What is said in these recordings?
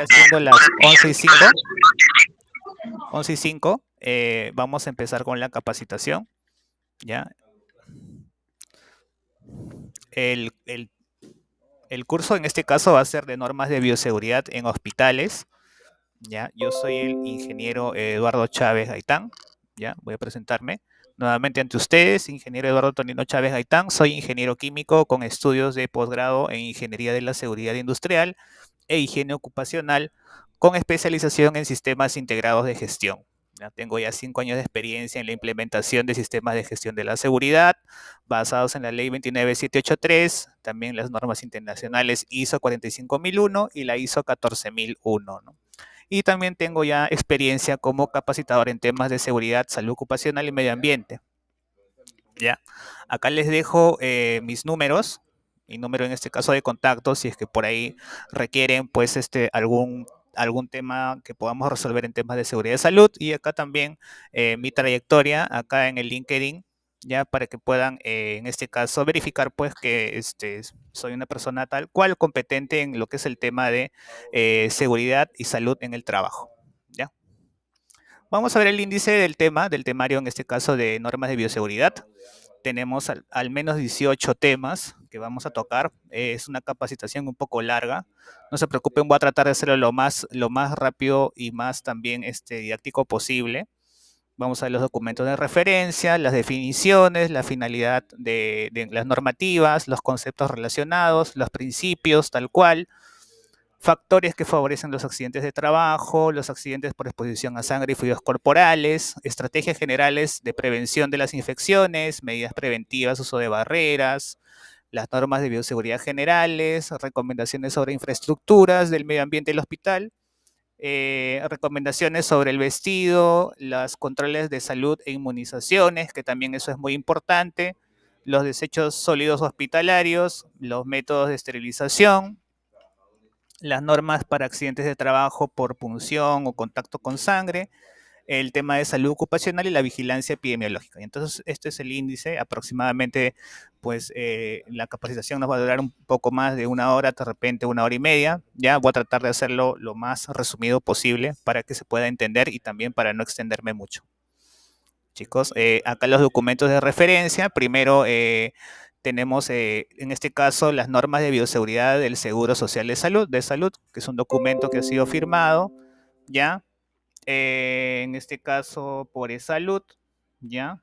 ya siendo las 11:05, 11:05, vamos a empezar con la capacitación, ¿ya? El, el- el curso en este caso va a ser de normas de bioseguridad en hospitales, ¿ya? Yo soy el ingeniero Eduardo Chávez Gaitán, ¿ya? Voy a presentarme nuevamente ante ustedes, ingeniero Eduardo Tonino Chávez Gaitán, soy ingeniero químico con estudios de posgrado en Ingeniería de la Seguridad Industrial e Higiene Ocupacional, con especialización en sistemas integrados de gestión. Ya tengo ya 5 años de experiencia en la implementación de sistemas de gestión de la seguridad, basados en la Ley 29783, también las normas internacionales ISO 45001 y la ISO 14001, ¿no? Y también tengo ya experiencia como capacitador en temas de seguridad, salud ocupacional y medio ambiente. Ya, acá les dejo mis números, mi número en este caso de contacto, si es que por ahí requieren pues algún tema que podamos resolver en temas de seguridad y salud. Y acá también mi trayectoria, acá en el LinkedIn, ya para que puedan en este caso verificar pues que soy una persona tal cual competente en lo que es el tema de seguridad y salud en el trabajo. ¿Ya? Vamos a ver el índice del temario en este caso de normas de bioseguridad. Tenemos al menos 18 temas que vamos a tocar. Es una capacitación un poco larga. No se preocupen, voy a tratar de hacerlo lo más rápido y más también didáctico posible. Vamos a ver los documentos de referencia, las definiciones, la finalidad de las normativas, los conceptos relacionados, los principios tal cual, factores que favorecen los accidentes de trabajo, los accidentes por exposición a sangre y fluidos corporales, estrategias generales de prevención de las infecciones, medidas preventivas, uso de barreras, las normas de bioseguridad generales, recomendaciones sobre infraestructuras del medio ambiente del hospital, recomendaciones sobre el vestido, los controles de salud e inmunizaciones, que también eso es muy importante, los desechos sólidos hospitalarios, los métodos de esterilización, las normas para accidentes de trabajo por punción o contacto con sangre, el tema de salud ocupacional y la vigilancia epidemiológica. Entonces, este es el índice. Aproximadamente, pues, la capacitación nos va a durar un poco más de 1 hora, de repente 1 hora y media. Ya voy a tratar de hacerlo lo más resumido posible para que se pueda entender y también para no extenderme mucho. Chicos, acá los documentos de referencia. Primero, tenemos en este caso las normas de bioseguridad del Seguro Social de Salud, que es un documento que ha sido firmado, ¿ya? En este caso por eSalud, ¿ya?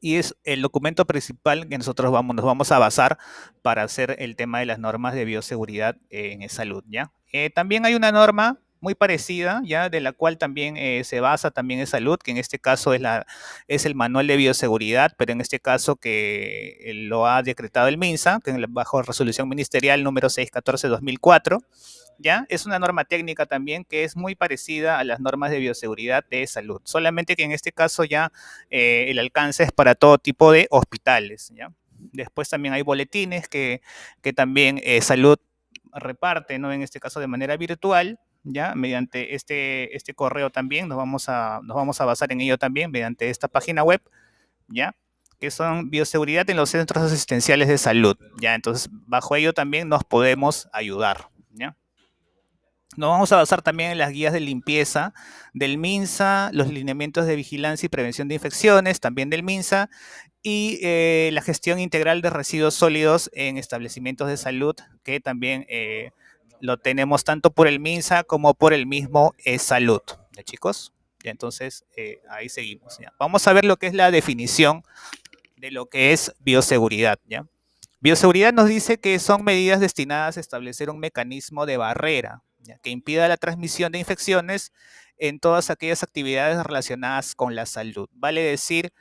Y es el documento principal que nosotros nos vamos a basar para hacer el tema de las normas de bioseguridad en eSalud, ¿ya? También hay una norma muy parecida, ¿ya? De la cual también se basa también eSalud, que en este caso es el manual de bioseguridad, pero en este caso que lo ha decretado el MINSA, que bajo resolución ministerial número 614/2004, ¿ya? Es una norma técnica también que es muy parecida a las normas de bioseguridad de salud, solamente que en este caso ya el alcance es para todo tipo de hospitales, ¿ya? Después también hay boletines que también salud reparte, ¿no? En este caso de manera virtual, ¿ya? Mediante este correo también, nos vamos a basar en ello también, mediante esta página web, ¿ya? Que son bioseguridad en los centros asistenciales de salud, ¿ya? Entonces, bajo ello también nos podemos ayudar, ¿ya? Nos vamos a basar también en las guías de limpieza del MINSA, los lineamientos de vigilancia y prevención de infecciones, también del MINSA, y la gestión integral de residuos sólidos en establecimientos de salud, que también lo tenemos tanto por el MINSA como por el mismo Salud. ¿Ya, chicos? Ya, entonces, ahí seguimos. ¿Ya? Vamos a ver lo que es la definición de lo que es bioseguridad. ¿Ya? Bioseguridad nos dice que son medidas destinadas a establecer un mecanismo de barrera, ¿ya? Que impida la transmisión de infecciones en todas aquellas actividades relacionadas con la salud. Vale decir,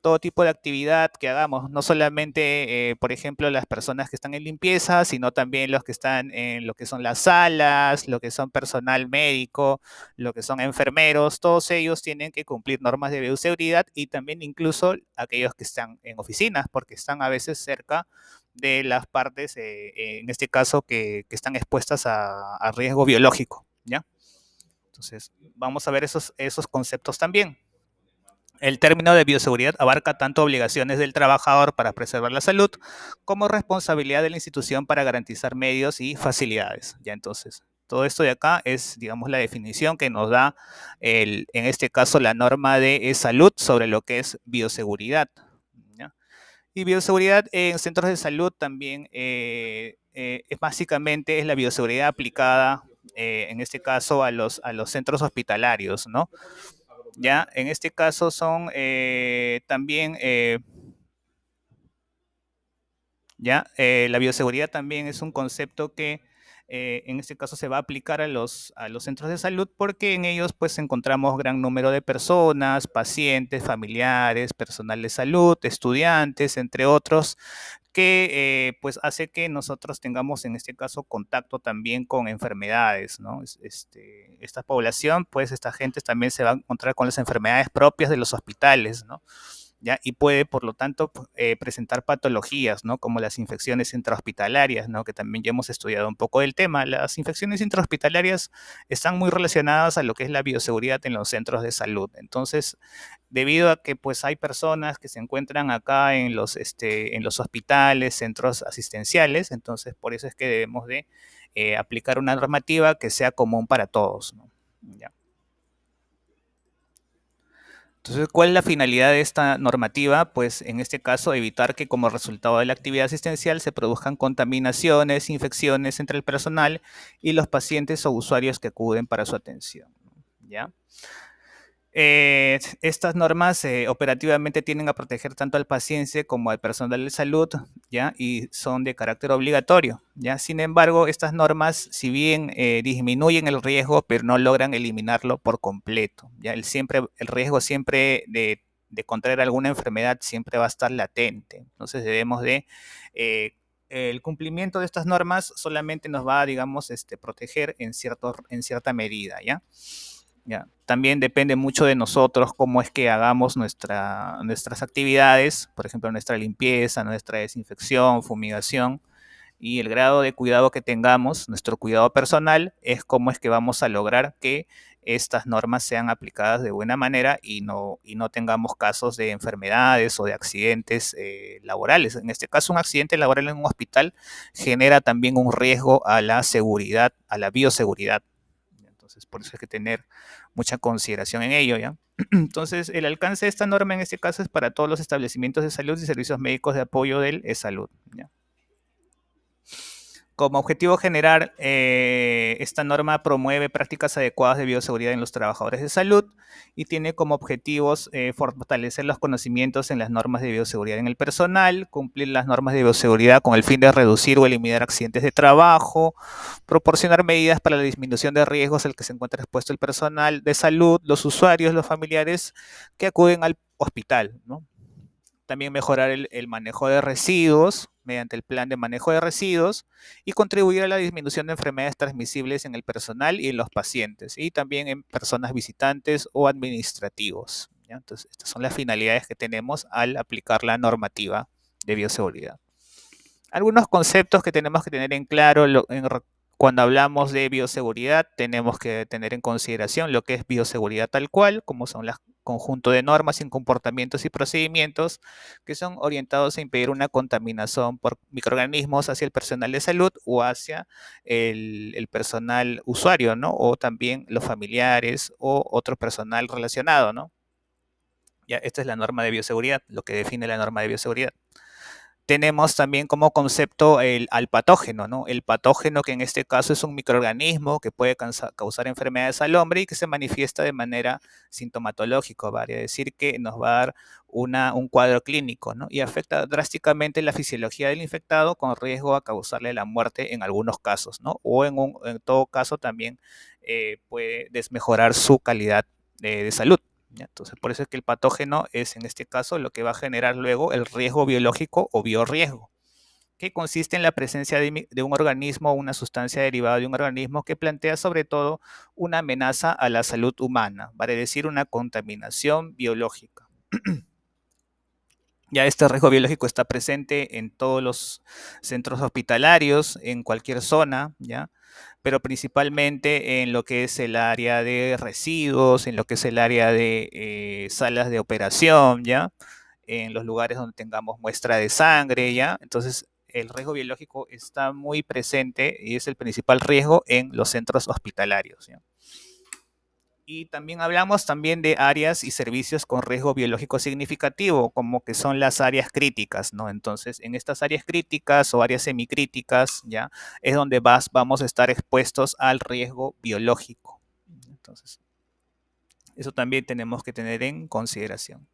todo tipo de actividad que hagamos, no solamente, por ejemplo, las personas que están en limpieza, sino también los que están en lo que son las salas, lo que son personal médico, lo que son enfermeros, todos ellos tienen que cumplir normas de bioseguridad y también incluso aquellos que están en oficinas, porque están a veces cerca de las partes, en este caso, que están expuestas a riesgo biológico, ¿ya? Entonces, vamos a ver esos conceptos también. El término de bioseguridad abarca tanto obligaciones del trabajador para preservar la salud como responsabilidad de la institución para garantizar medios y facilidades. Ya entonces, Todo esto de acá es, digamos, la definición que nos da, en este caso, la norma de salud sobre lo que es bioseguridad. ¿Ya? Y bioseguridad en centros de salud también es básicamente es la bioseguridad aplicada, en este caso, a los centros hospitalarios, ¿no? Ya, en este caso son también ¿ya? La bioseguridad también es un concepto que en este caso se va a aplicar a los centros de salud porque en ellos pues encontramos gran número de personas, pacientes, familiares, personal de salud, estudiantes, entre otros, que pues hace que nosotros tengamos en este caso contacto también con enfermedades, ¿no? Esta población, pues esta gente también se va a encontrar con las enfermedades propias de los hospitales, ¿no? ¿Ya? Y puede, por lo tanto, presentar patologías, ¿no? Como las infecciones intrahospitalarias, ¿no? Que también ya hemos estudiado un poco del tema. Las infecciones intrahospitalarias están muy relacionadas a lo que es la bioseguridad en los centros de salud. Entonces, debido a que pues hay personas que se encuentran acá en los hospitales, centros asistenciales, entonces por eso es que debemos de aplicar una normativa que sea común para todos, ¿no? ¿Ya? Entonces, ¿cuál es la finalidad de esta normativa? Pues en este caso, evitar que como resultado de la actividad asistencial se produzcan contaminaciones, infecciones entre el personal y los pacientes o usuarios que acuden para su atención. ¿Ya? Estas normas operativamente tienden a proteger tanto al paciente como al personal de salud, ¿ya? Y son de carácter obligatorio, ¿ya? Sin embargo, estas normas, si bien disminuyen el riesgo, pero no logran eliminarlo por completo, ¿ya? El riesgo siempre de contraer alguna enfermedad siempre va a estar latente. Entonces debemos eh, el cumplimiento de estas normas solamente nos va a, digamos, proteger en cierta medida, ¿ya? Ya. También depende mucho de nosotros cómo es que hagamos nuestras actividades, por ejemplo, nuestra limpieza, nuestra desinfección, fumigación y el grado de cuidado que tengamos, nuestro cuidado personal, es cómo es que vamos a lograr que estas normas sean aplicadas de buena manera y no tengamos casos de enfermedades o de accidentes laborales. En este caso, un accidente laboral en un hospital genera también un riesgo a la seguridad, a la bioseguridad. Entonces, por eso hay que tener mucha consideración en ello, ¿ya? Entonces, el alcance de esta norma en este caso es para todos los establecimientos de salud y servicios médicos de apoyo del salud, ¿ya? Como objetivo general, esta norma promueve prácticas adecuadas de bioseguridad en los trabajadores de salud y tiene como objetivos fortalecer los conocimientos en las normas de bioseguridad en el personal, cumplir las normas de bioseguridad con el fin de reducir o eliminar accidentes de trabajo, proporcionar medidas para la disminución de riesgos al que se encuentra expuesto el personal de salud, los usuarios, los familiares que acuden al hospital, ¿no? También mejorar el manejo de residuos mediante el plan de manejo de residuos y contribuir a la disminución de enfermedades transmisibles en el personal y en los pacientes y también en personas visitantes o administrativos, ¿ya? Entonces, estas son las finalidades que tenemos al aplicar la normativa de bioseguridad. Algunos conceptos que tenemos que tener en claro cuando hablamos de bioseguridad, tenemos que tener en consideración lo que es bioseguridad tal cual, como son los conjunto de normas y comportamientos y procedimientos que son orientados a impedir una contaminación por microorganismos hacia el personal de salud o hacia el personal usuario, ¿no? O también los familiares o otro personal relacionado, ¿no? Ya, esta es la norma de bioseguridad, lo que define la norma de bioseguridad. Tenemos también como concepto al patógeno, ¿no? El patógeno, que en este caso es un microorganismo que puede causar enfermedades al hombre y que se manifiesta de manera sintomatológica, vale decir que nos va a dar un cuadro clínico, ¿no? Y afecta drásticamente la fisiología del infectado con riesgo a causarle la muerte en algunos casos, ¿no? O en todo caso también puede desmejorar su calidad de salud. ¿Ya? Entonces, por eso es que el patógeno es, en este caso, lo que va a generar luego el riesgo biológico o biorriesgo, que consiste en la presencia de un organismo o una sustancia derivada de un organismo que plantea sobre todo una amenaza a la salud humana, vale decir, una contaminación biológica. Ya este riesgo biológico está presente en todos los centros hospitalarios, en cualquier zona, ¿ya? Pero principalmente en lo que es el área de residuos, en lo que es el área de salas de operación, ¿ya? En los lugares donde tengamos muestra de sangre, ¿ya? Entonces, el riesgo biológico está muy presente y es el principal riesgo en los centros hospitalarios, ¿ya? Y también hablamos también de áreas y servicios con riesgo biológico significativo, como que son las áreas críticas, ¿no? Entonces, en estas áreas críticas o áreas semicríticas, ¿ya? Es donde vamos a estar expuestos al riesgo biológico. Entonces, eso también tenemos que tener en consideración.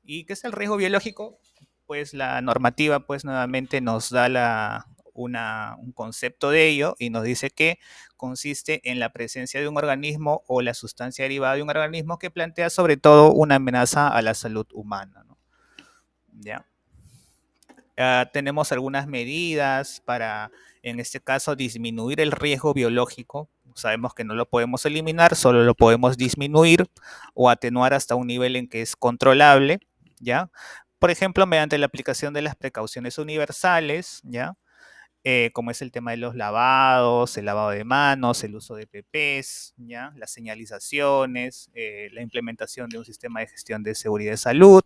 ¿Y qué es el riesgo biológico? Pues la normativa, pues nuevamente nos da un concepto de ello y nos dice que consiste en la presencia de un organismo o la sustancia derivada de un organismo que plantea sobre todo una amenaza a la salud humana, ¿no? ¿Ya? Tenemos algunas medidas para, en este caso, disminuir el riesgo biológico. Sabemos que no lo podemos eliminar, solo lo podemos disminuir o atenuar hasta un nivel en que es controlable, ¿ya? Por ejemplo, mediante la aplicación de las precauciones universales, ¿ya? Como es el tema de los lavados, el lavado de manos, el uso de PPs, ¿ya? Las señalizaciones, la implementación de un sistema de gestión de seguridad de salud,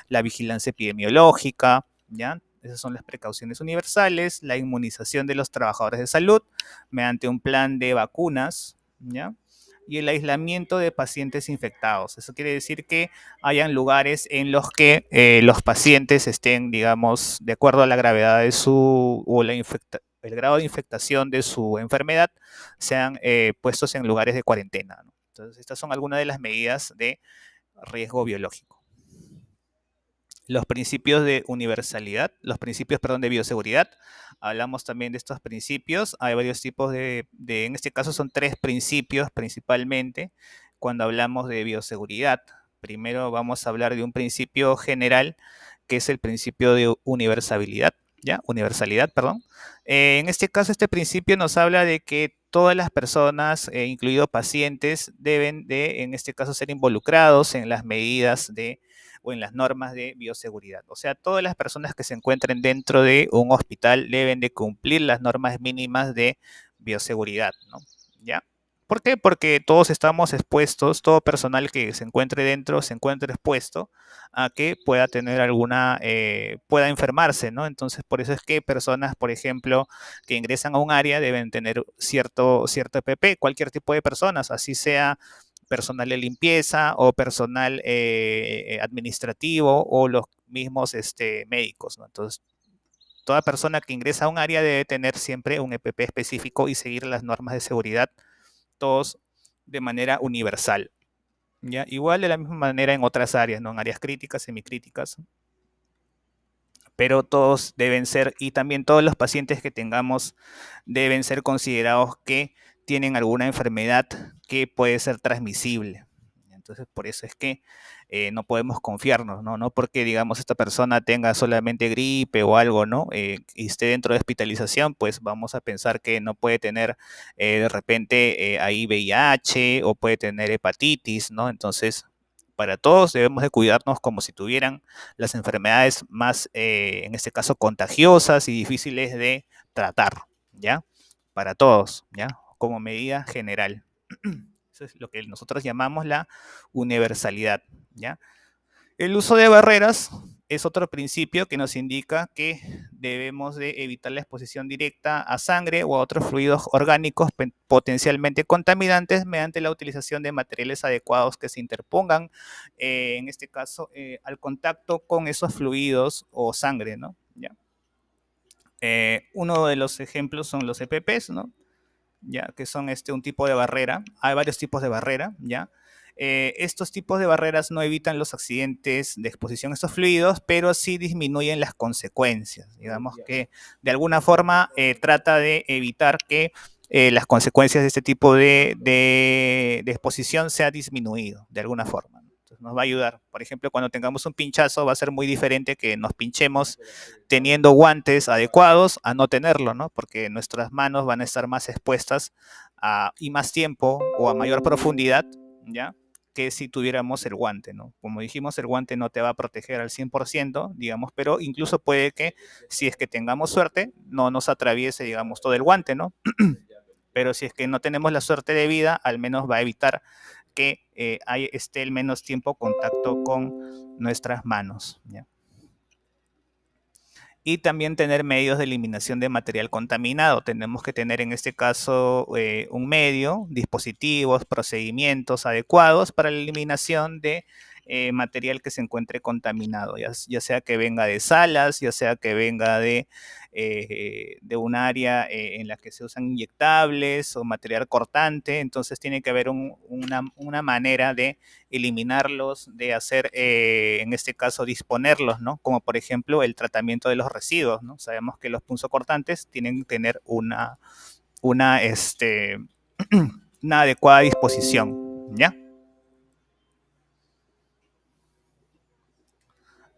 la vigilancia epidemiológica, ¿ya? Esas son las precauciones universales, la inmunización de los trabajadores de salud mediante un plan de vacunas, ¿ya? Y el aislamiento de pacientes infectados. Eso quiere decir que hayan lugares en los que los pacientes estén, digamos, de acuerdo a la gravedad de su o el grado de infectación de su enfermedad, sean puestos en lugares de cuarentena, ¿no? Entonces, estas son algunas de las medidas de riesgo biológico. Los principios de universalidad, los principios, perdón, de bioseguridad. Hablamos también de estos principios. Hay varios tipos en este caso son tres principios principalmente cuando hablamos de bioseguridad. Primero vamos a hablar de un principio general que es el principio de universalidad, ¿ya? Universalidad, perdón. En este caso, este principio nos habla de que todas las personas, incluidos pacientes, deben de, en este caso, ser involucrados en las medidas de o en las normas de bioseguridad. O sea, todas las personas que se encuentren dentro de un hospital deben de cumplir las normas mínimas de bioseguridad, ¿no? ¿Ya? ¿Por qué? Porque todos estamos expuestos, todo personal que se encuentre dentro se encuentra expuesto a que pueda tener pueda enfermarse, ¿no? Entonces, por eso es que personas, por ejemplo, que ingresan a un área deben tener cierto EPP, cualquier tipo de personas, así sea personal de limpieza o personal administrativo o los mismos médicos, ¿no? Entonces, toda persona que ingresa a un área debe tener siempre un EPP específico y seguir las normas de seguridad, todos de manera universal, ¿ya? Igual de la misma manera en otras áreas, ¿no? En áreas críticas, semicríticas, pero todos deben ser, y también todos los pacientes que tengamos deben ser considerados que tienen alguna enfermedad que puede ser transmisible. Entonces, por eso es que no podemos confiarnos, ¿no? No porque, digamos, esta persona tenga solamente gripe o algo, ¿no? Y esté dentro de hospitalización, pues vamos a pensar que no puede tener de repente ahí VIH o puede tener hepatitis, ¿no? Entonces, para todos debemos de cuidarnos como si tuvieran las enfermedades más, en este caso, contagiosas y difíciles de tratar, ¿ya? Para todos, ¿ya? Como medida general. Eso es lo que nosotros llamamos la universalidad, ¿ya? El uso de barreras es otro principio que nos indica que debemos de evitar la exposición directa a sangre o a otros fluidos orgánicos potencialmente contaminantes mediante la utilización de materiales adecuados que se interpongan, en este caso, al contacto con esos fluidos o sangre, ¿no? ¿Ya? Uno de los ejemplos son los EPPs, ¿no? ¿Ya? Que son un tipo de barrera. Hay varios tipos de barrera, ¿ya? Estos tipos de barreras no evitan los accidentes de exposición a estos fluidos, pero sí disminuyen las consecuencias. Digamos que de alguna forma trata de evitar que las consecuencias de este tipo de exposición sea disminuido, de alguna forma. Entonces nos va a ayudar. Por ejemplo, cuando tengamos un pinchazo va a ser muy diferente que nos pinchemos teniendo guantes adecuados a no tenerlo, ¿no? Porque nuestras manos van a estar más expuestas y más tiempo o a mayor profundidad, ¿ya? Que si tuviéramos el guante, ¿no? Como dijimos, el guante no te va a proteger al 100%, digamos, pero incluso puede que, si es que tengamos suerte, no nos atraviese, digamos, todo el guante, ¿no? Pero si es que no tenemos la suerte de vida, al menos va a evitar que esté el menos tiempo contacto con nuestras manos, ¿ya? Y también tener medios de eliminación de material contaminado. Tenemos que tener en este caso un medio, dispositivos, procedimientos adecuados para la eliminación de material que se encuentre contaminado, ya sea que venga de salas, ya sea que venga de un área en la que se usan inyectables o material cortante. Entonces tiene que haber una manera de eliminarlos, de hacer, en este caso, disponerlos, ¿no? Como por ejemplo el tratamiento de los residuos, ¿no? Sabemos que los punzocortantes tienen que tener una, una adecuada disposición, ¿ya?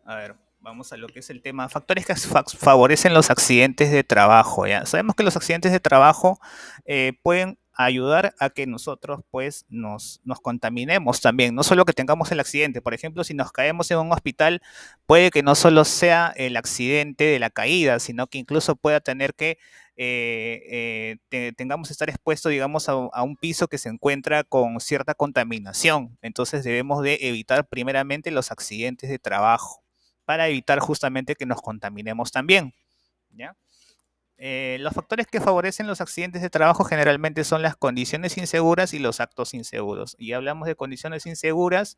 A ver, vamos a lo que es el tema. Factores que favorecen los accidentes de trabajo, ¿ya? Sabemos que los accidentes de trabajo pueden ayudar a que nosotros pues nos contaminemos también, no solo que tengamos el accidente. Por ejemplo, si nos caemos en un hospital, puede que no solo sea el accidente de la caída, sino que incluso pueda tener que tengamos que estar expuestos, digamos, a un piso que se encuentra con cierta contaminación. Entonces debemos de evitar primeramente los accidentes de trabajo para evitar justamente que nos contaminemos también, ¿ya? Los factores que favorecen los accidentes de trabajo generalmente son las condiciones inseguras y los actos inseguros. Y hablamos de condiciones inseguras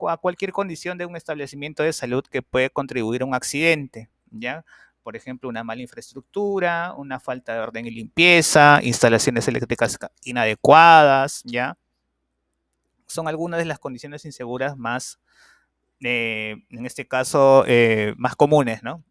a cualquier condición de un establecimiento de salud que puede contribuir a un accidente, ¿ya? Por ejemplo, una mala infraestructura, una falta de orden y limpieza, instalaciones eléctricas inadecuadas, ¿ya? Son algunas de las condiciones inseguras más, en este caso, más comunes, ¿no?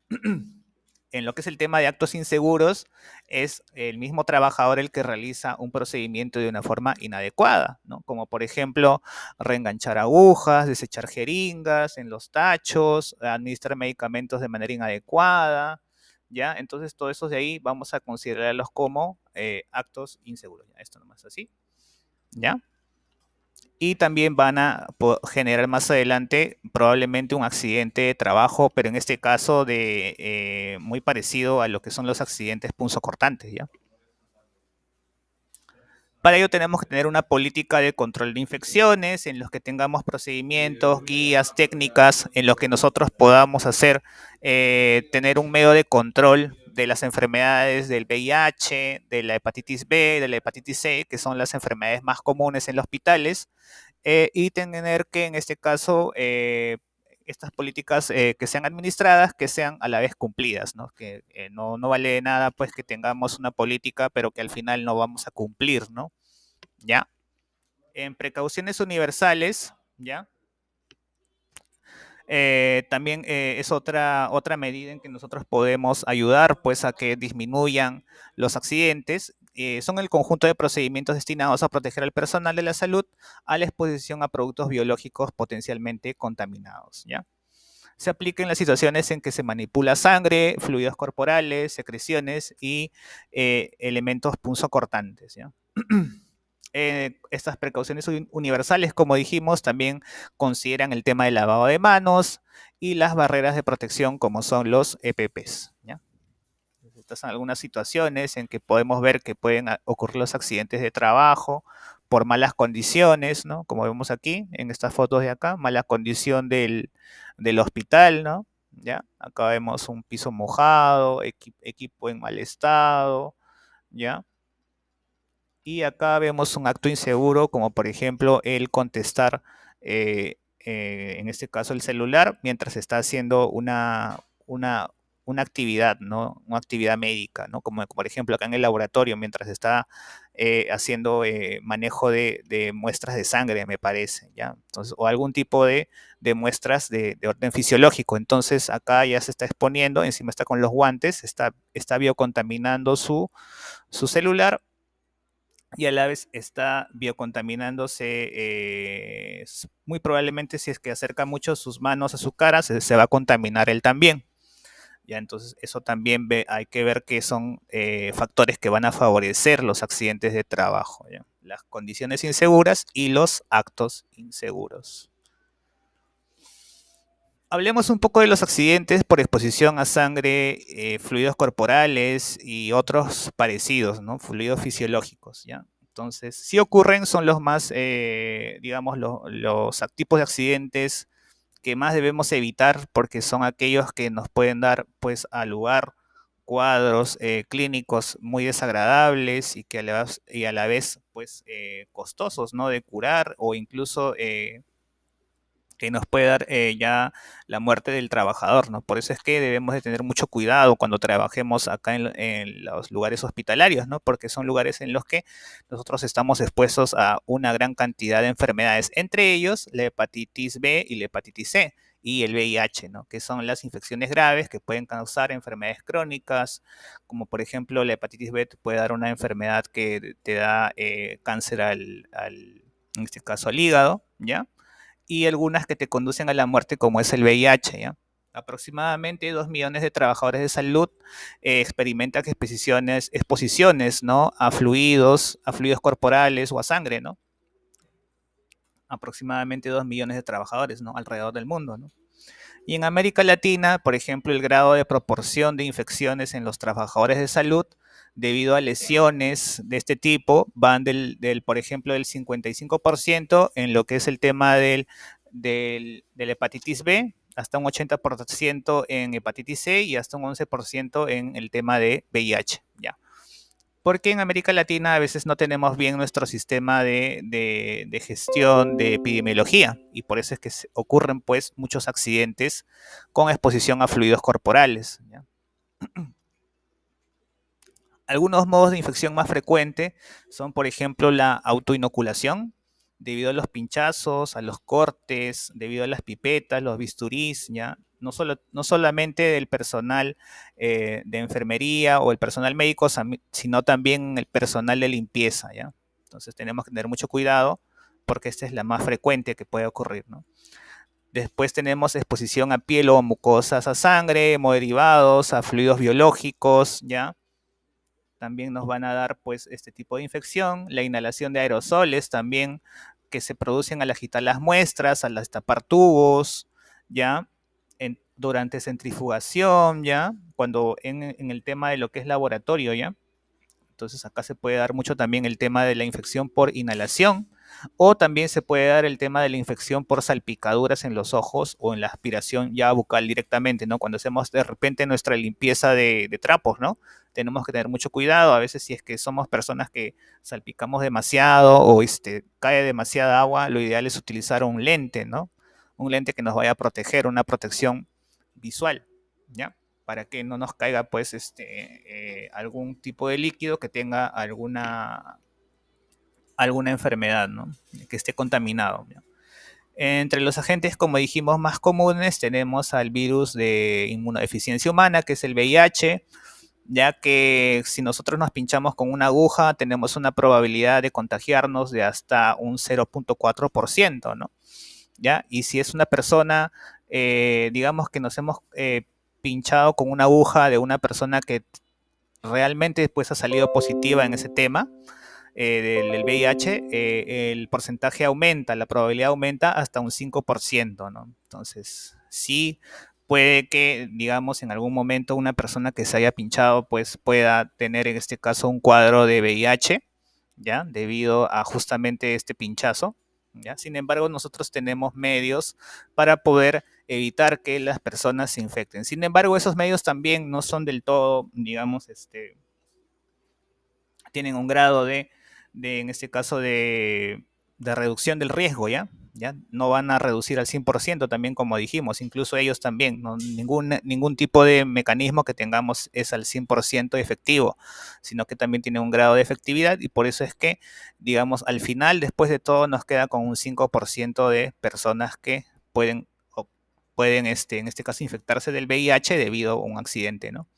En lo que es el tema de actos inseguros, es el mismo trabajador el que realiza un procedimiento de una forma inadecuada, ¿no? Como por ejemplo, reenganchar agujas, desechar jeringas en los tachos, administrar medicamentos de manera inadecuada, ¿ya? Entonces, todo eso de ahí vamos a considerarlos como actos inseguros, ¿ya? Esto nomás así, ¿ya? Y también van a generar más adelante probablemente un accidente de trabajo, pero en este caso muy parecido a lo que son los accidentes punzocortantes, ¿ya? Para ello tenemos que tener una política de control de infecciones, en los que tengamos procedimientos, guías, técnicas, en los que nosotros podamos hacer, tener un medio de control de las enfermedades del VIH, de la hepatitis B, de la hepatitis C, que son las enfermedades más comunes en los hospitales, y tener que en este caso estas políticas que sean administradas, que sean a la vez cumplidas, ¿no? Que no vale de nada pues que tengamos una política pero que al final no vamos a cumplir, ¿no? ¿Ya? En precauciones universales, ¿ya? También es otra medida en que nosotros podemos ayudar pues a que disminuyan los accidentes. Son el conjunto de procedimientos destinados a proteger al personal de la salud a la exposición a productos biológicos potencialmente contaminados, ¿ya? Se aplica en las situaciones en que se manipula sangre, fluidos corporales, secreciones y elementos punzocortantes, ¿ya? Estas precauciones universales, como dijimos, también consideran el tema del lavado de manos y las barreras de protección, como son los EPPs, ¿ya? Estas son algunas situaciones en que podemos ver que pueden ocurrir los accidentes de trabajo por malas condiciones, ¿no? Como vemos aquí, en estas fotos de acá, mala condición del hospital, ¿no? ¿Ya? Acá vemos un piso mojado, equipo en mal estado, ¿ya? Y acá vemos un acto inseguro, como por ejemplo el contestar, en este caso el celular, mientras está haciendo una actividad, ¿no? Una actividad médica, ¿no? Como por ejemplo acá en el laboratorio, mientras está haciendo manejo de muestras de sangre, me parece, ¿ya? Entonces, o algún tipo de muestras de orden fisiológico. Entonces acá ya se está exponiendo, encima está con los guantes, está biocontaminando su celular y a la vez está biocontaminándose, muy probablemente si es que acerca mucho sus manos a su cara, se va a contaminar él también. Ya, entonces eso también hay que ver que son factores que van a favorecer los accidentes de trabajo, ¿ya? Las condiciones inseguras y los actos inseguros. Hablemos un poco de los accidentes por exposición a sangre, fluidos corporales y otros parecidos, ¿no? Fluidos fisiológicos, ¿ya? Entonces, si ocurren, son los más, digamos, los tipos de accidentes que más debemos evitar porque son aquellos que nos pueden dar pues al lugar cuadros clínicos muy desagradables y que a la vez pues costosos, ¿no? De curar o incluso que nos puede dar ya la muerte del trabajador, ¿no? Por eso es que debemos de tener mucho cuidado cuando trabajemos acá en los lugares hospitalarios, ¿no? Porque son lugares en los que nosotros estamos expuestos a una gran cantidad de enfermedades, entre ellos la hepatitis B y la hepatitis C y el VIH, ¿no? Que son las infecciones graves que pueden causar enfermedades crónicas, como por ejemplo la hepatitis B te puede dar una enfermedad que te da cáncer en este caso al hígado, ¿ya? Y algunas que te conducen a la muerte, como es el VIH, ¿ya? Aproximadamente 2 millones de trabajadores de salud experimentan exposiciones, ¿no? A fluidos corporales o a sangre, ¿no? Aproximadamente 2 millones de trabajadores, ¿no? Alrededor del mundo, ¿no? Y en América Latina, por ejemplo, el grado de proporción de infecciones en los trabajadores de salud debido a lesiones de este tipo van por ejemplo, del 55% en lo que es el tema del hepatitis B, hasta un 80% en hepatitis C y hasta un 11% en el tema de VIH. ¿Ya? Porque en América Latina a veces no tenemos bien nuestro sistema de gestión de epidemiología y por eso es que ocurren pues muchos accidentes con exposición a fluidos corporales. ¿Ya? Algunos modos de infección más frecuentes son, por ejemplo, la autoinoculación, debido a los pinchazos, a los cortes, debido a las pipetas, los bisturís, ¿ya? No solamente del personal de enfermería o el personal médico, sino también el personal de limpieza, ¿ya? Entonces tenemos que tener mucho cuidado porque esta es la más frecuente que puede ocurrir, ¿no? Después tenemos exposición a piel o mucosas a sangre, hemoderivados, a fluidos biológicos, ¿ya? También nos van a dar pues este tipo de infección, la inhalación de aerosoles también que se producen al agitar las muestras, al destapar tubos, ¿ya? Durante centrifugación, ¿ya? Cuando en el tema de lo que es laboratorio, ¿ya? Entonces acá se puede dar mucho también el tema de la infección por inhalación o también se puede dar el tema de la infección por salpicaduras en los ojos o en la aspiración ya bucal directamente, ¿no? Cuando hacemos de repente nuestra limpieza de trapos, ¿no? Tenemos que tener mucho cuidado. A veces si es que somos personas que salpicamos demasiado o cae demasiada agua, lo ideal es utilizar un lente, ¿no? Un lente que nos vaya a proteger, una protección visual, ¿ya? Para que no nos caiga pues algún tipo de líquido que tenga alguna enfermedad, ¿no? Que esté contaminado, ¿no? Entre los agentes, como dijimos, más comunes tenemos al virus de inmunodeficiencia humana, que es el VIH, ya que si nosotros nos pinchamos con una aguja, tenemos una probabilidad de contagiarnos de hasta un 0.4%, ¿no? ¿Ya? Y si es una persona, digamos que nos hemos pinchado con una aguja de una persona que realmente después ha salido positiva en ese tema del VIH, el porcentaje aumenta, la probabilidad aumenta hasta un 5%, ¿no? Entonces, sí puede que, digamos, en algún momento una persona que se haya pinchado, pues pueda tener en este caso un cuadro de VIH, ¿ya? Debido a justamente este pinchazo, ¿ya? Sin embargo, nosotros tenemos medios para poder evitar que las personas se infecten. Sin embargo, esos medios también no son del todo, digamos, tienen un grado en este caso, de reducción del riesgo, ¿ya? ¿Ya? No van a reducir al 100% también, como dijimos, incluso ellos también, ¿no? Ningún tipo de mecanismo que tengamos es al 100% efectivo, sino que también tiene un grado de efectividad y por eso es que, digamos, al final, después de todo, nos queda con un 5% de personas que pueden en este caso, infectarse del VIH debido a un accidente, ¿no?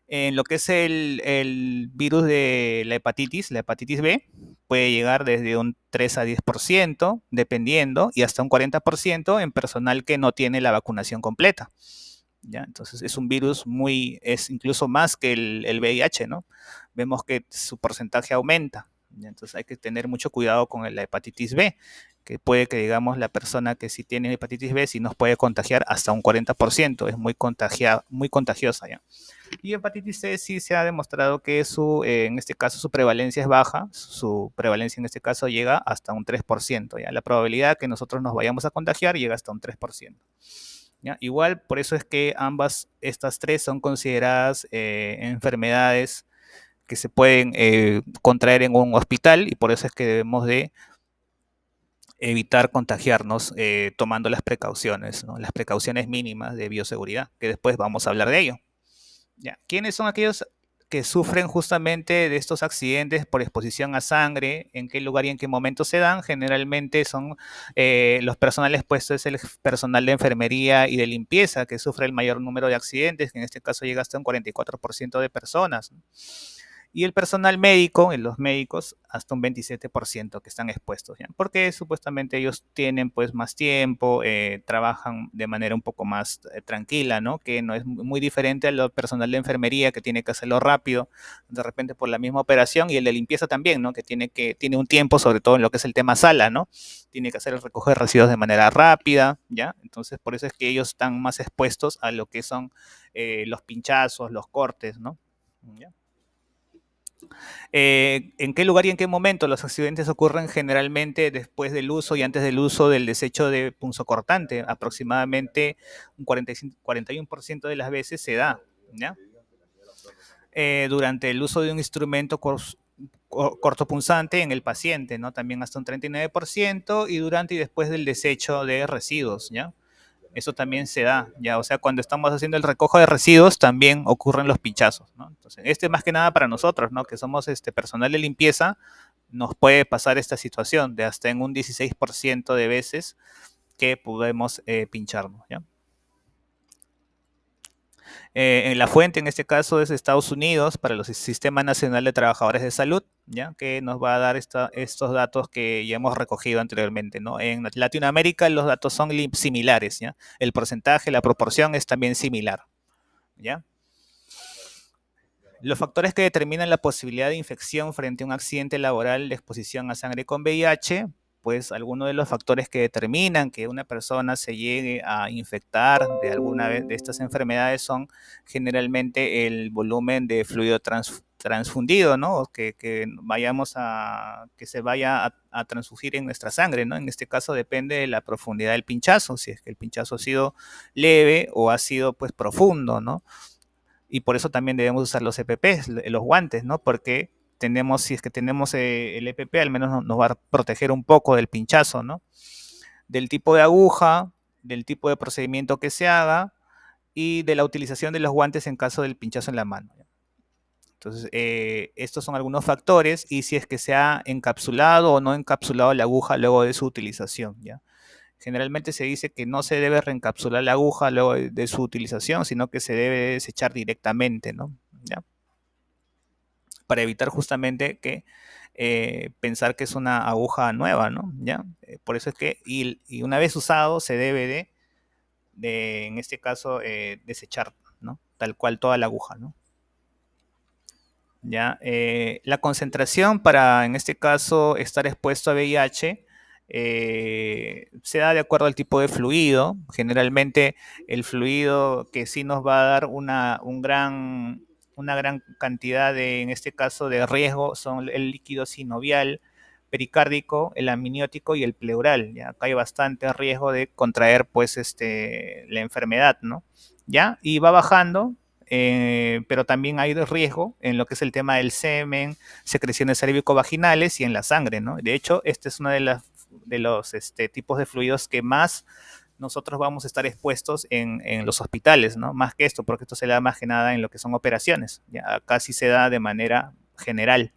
En lo que es el virus de la hepatitis B, puede llegar desde un 3 a 10%, dependiendo, y hasta un 40% en personal que no tiene la vacunación completa. ¿Ya? Entonces es un virus es incluso más que el VIH, ¿no? Vemos que su porcentaje aumenta, Entonces hay que tener mucho cuidado con la hepatitis B, que puede que, digamos, la persona que sí tiene hepatitis B sí nos puede contagiar hasta un 40%, es muy contagiosa, ¿ya? Y hepatitis C sí se ha demostrado que en este caso su prevalencia es baja, su prevalencia en este caso llega hasta un 3%, ¿ya? La probabilidad que nosotros nos vayamos a contagiar llega hasta un 3%. ¿Ya? Igual, por eso es que estas tres son consideradas enfermedades que se pueden contraer en un hospital, y por eso es que debemos de evitar contagiarnos tomando las precauciones, ¿no? Las precauciones mínimas de bioseguridad, que después vamos a hablar de ello. ¿Ya? ¿Quiénes son aquellos que sufren justamente de estos accidentes por exposición a sangre? ¿En qué lugar y en qué momento se dan? Generalmente son los personales puestos, es el personal de enfermería y de limpieza que sufre el mayor número de accidentes, que en este caso llega hasta un 44% de personas, ¿no? Y el personal médico, los médicos, hasta un 27% que están expuestos, ¿ya? Porque supuestamente ellos tienen pues más tiempo, trabajan de manera un poco más tranquila, ¿no? Que no es muy diferente al personal de enfermería que tiene que hacerlo rápido, de repente por la misma operación, y el de limpieza también, ¿no? Que tiene un tiempo, sobre todo en lo que es el tema sala, ¿no? Tiene que hacer el recoger residuos de manera rápida, ¿ya? Entonces por eso es que ellos están más expuestos a lo que son los pinchazos, los cortes, ¿no? ¿Ya? ¿En qué lugar y en qué momento los accidentes ocurren? Generalmente después del uso y antes del uso del desecho de punzocortante. Aproximadamente un 41% de las veces se da, ¿ya? Durante el uso de un instrumento cortopunzante en el paciente, ¿no? También hasta un 39%, y durante y después del desecho de residuos, ¿ya? Eso también se da, ya, o sea, cuando estamos haciendo el recojo de residuos también ocurren los pinchazos, ¿no? Entonces, más que nada para nosotros, ¿no? Que somos personal de limpieza, nos puede pasar esta situación de hasta en un 16% de veces que podemos pincharnos, ¿ya? En la fuente, en este caso, es Estados Unidos para el Sistema Nacional de Trabajadores de Salud, ¿ya? Que nos va a dar estos datos que ya hemos recogido anteriormente, ¿no? En Latinoamérica los datos son similares, ¿ya? El porcentaje, la proporción es también similar, ¿ya? Los factores que determinan la posibilidad de infección frente a un accidente laboral de exposición a sangre con VIH, pues algunos de los factores que determinan que una persona se llegue a infectar de alguna de estas enfermedades son generalmente el volumen de fluido transfundido, ¿no? Que se vaya a transfugir en nuestra sangre, ¿no? En este caso depende de la profundidad del pinchazo, si es que el pinchazo ha sido leve o ha sido pues profundo, ¿no? Y por eso también debemos usar los EPPs, los guantes, ¿no? Porque si es que tenemos el EPP, al menos nos va a proteger un poco del pinchazo, ¿no? Del tipo de aguja, del tipo de procedimiento que se haga y de la utilización de los guantes en caso del pinchazo en la mano. Entonces, estos son algunos factores, y si es que se ha encapsulado o no encapsulado la aguja luego de su utilización, ¿ya? Generalmente se dice que no se debe reencapsular la aguja luego de su utilización, sino que se debe desechar directamente, ¿no? ¿Ya? Para evitar justamente que pensar que es una aguja nueva, ¿no? ¿Ya? Por eso es que, y una vez usado, se debe en este caso, desechar, ¿no? Tal cual toda la aguja, ¿no? ¿Ya? La concentración para, en este caso, estar expuesto a VIH se da de acuerdo al tipo de fluido. Generalmente el fluido que sí nos va a dar una gran cantidad en este caso, de riesgo son el líquido sinovial, pericárdico, el amniótico y el pleural. ¿Ya? Acá hay bastante riesgo de contraer pues la enfermedad, ¿no? ¿Ya? Y va bajando, pero también hay riesgo en lo que es el tema del semen, secreciones cérvico-vaginales y en la sangre, ¿no? De hecho, este es uno de los tipos de fluidos que más nosotros vamos a estar expuestos en los hospitales, ¿no? Más que esto, porque esto se da más que nada en lo que son operaciones, ¿ya? Acá sí se da de manera general,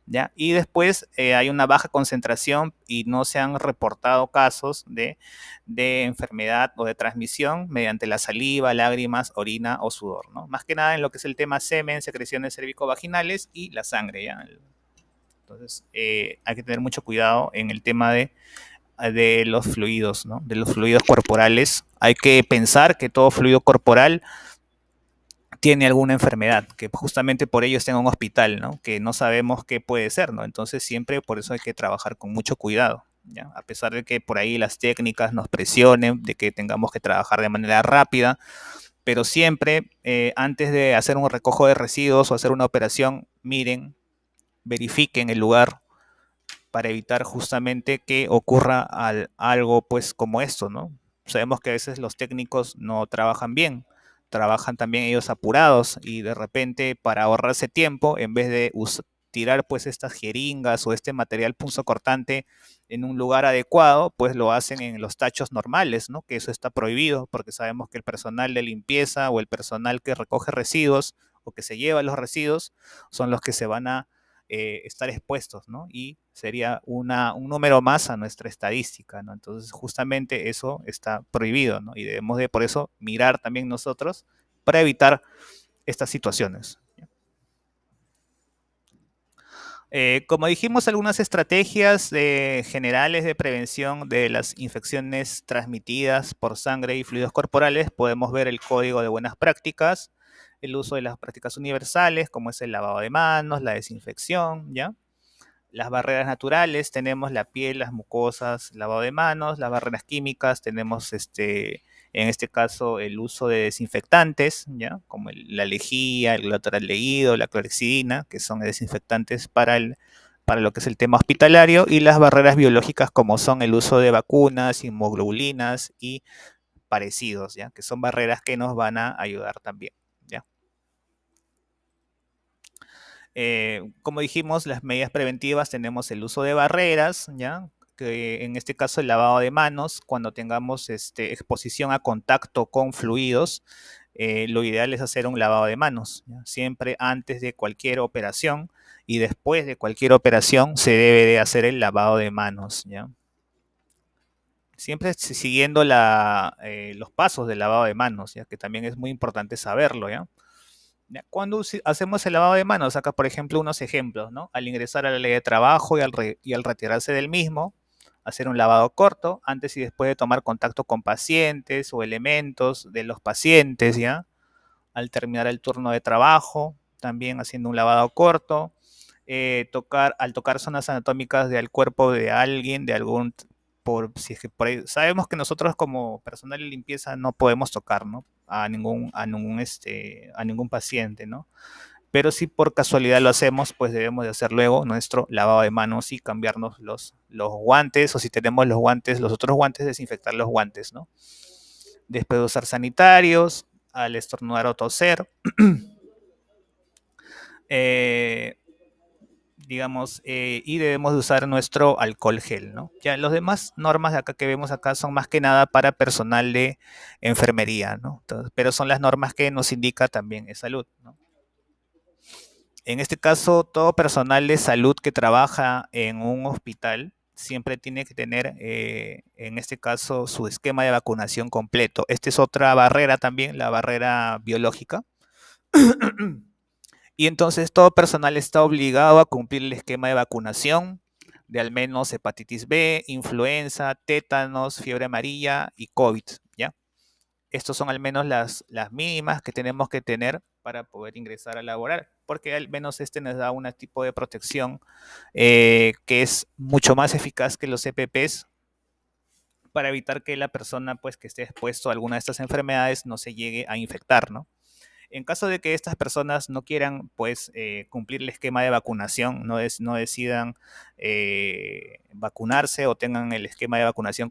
¿ya? Y después hay una baja concentración y no se han reportado casos de enfermedad o de transmisión mediante la saliva, lágrimas, orina o sudor, ¿no? Más que nada en lo que es el tema semen, secreciones cervicovaginales y la sangre, ¿ya? Entonces, hay que tener mucho cuidado en el tema de los fluidos, ¿no? De los fluidos corporales. Hay que pensar que todo fluido corporal tiene alguna enfermedad, que justamente por ello está en un hospital, ¿no? Que no sabemos qué puede ser, ¿no? Entonces siempre por eso hay que trabajar con mucho cuidado, ¿ya? A pesar de que por ahí las técnicas nos presionen, de que tengamos que trabajar de manera rápida, pero siempre antes de hacer un recojo de residuos o hacer una operación, miren, verifiquen el lugar para evitar justamente que ocurra algo pues como esto, ¿no? Sabemos que a veces los técnicos no trabajan bien, trabajan también ellos apurados y de repente para ahorrarse tiempo, en vez de tirar pues estas jeringas o este material punzocortante en un lugar adecuado, pues lo hacen en los tachos normales, ¿no? Que eso está prohibido porque sabemos que el personal de limpieza o el personal que recoge residuos o que se lleva los residuos son los que se van a estar expuestos, ¿no? Y sería un número más a nuestra estadística, ¿no? Entonces, justamente eso está prohibido, ¿no? Y debemos de, por eso, mirar también nosotros para evitar estas situaciones. Como dijimos, algunas estrategias generales de prevención de las infecciones transmitidas por sangre y fluidos corporales, podemos ver el código de buenas prácticas, el uso de las prácticas universales, como es el lavado de manos, la desinfección, ¿ya? Las barreras naturales, tenemos la piel, las mucosas, lavado de manos, las barreras químicas, tenemos en este caso el uso de desinfectantes, ¿ya? Como la lejía, el glutatión, la clorexidina, que son desinfectantes para lo que es el tema hospitalario, y las barreras biológicas como son el uso de vacunas, inmunoglobulinas y parecidos, ¿ya? Que son barreras que nos van a ayudar también, ¿ya? Como dijimos, las medidas preventivas tenemos el uso de barreras, ¿ya? Que en este caso el lavado de manos, cuando tengamos exposición a contacto con fluidos, lo ideal es hacer un lavado de manos, ¿ya? Siempre antes de cualquier operación y después de cualquier operación se debe de hacer el lavado de manos, ¿ya? Siempre siguiendo los pasos del lavado de manos, ya que también es muy importante saberlo, ¿ya? Ya, cuando hacemos el lavado de manos, acá por ejemplo unos ejemplos, ¿no? Al ingresar a la ley de trabajo y al retirarse del mismo, hacer un lavado corto antes y después de tomar contacto con pacientes o elementos de los pacientes, ¿ya? Al terminar el turno de trabajo, también haciendo un lavado corto, al tocar zonas anatómicas del cuerpo de alguien, de algún, si es que sabemos que nosotros como personal de limpieza no podemos tocar, ¿no? A ningún paciente, ¿no? Pero si por casualidad lo hacemos, pues debemos de hacer luego nuestro lavado de manos y cambiarnos los guantes, o si tenemos los guantes, los otros guantes, desinfectar los guantes, ¿no? Después de usar sanitarios, al estornudar o toser, eh, digamos, y debemos de usar nuestro alcohol gel, ¿no? Ya los demás normas de acá que vemos acá son más que nada para personal de enfermería, ¿no? Entonces, pero son las normas que nos indica también es salud, ¿no? En este caso, todo personal de salud que trabaja en un hospital siempre tiene que tener, en este caso, su esquema de vacunación completo. Esta es otra barrera también, la barrera biológica. Y entonces todo personal está obligado a cumplir el esquema de vacunación de al menos hepatitis B, influenza, tétanos, fiebre amarilla y COVID, ¿ya? Estos son al menos las mínimas que tenemos que tener para poder ingresar a laborar, porque al menos este nos da un tipo de protección que es mucho más eficaz que los EPPs para evitar que la persona pues, que esté expuesto a alguna de estas enfermedades no se llegue a infectar, ¿no? En caso de que estas personas no quieran pues cumplir el esquema de vacunación, no decidan vacunarse o tengan el esquema de vacunación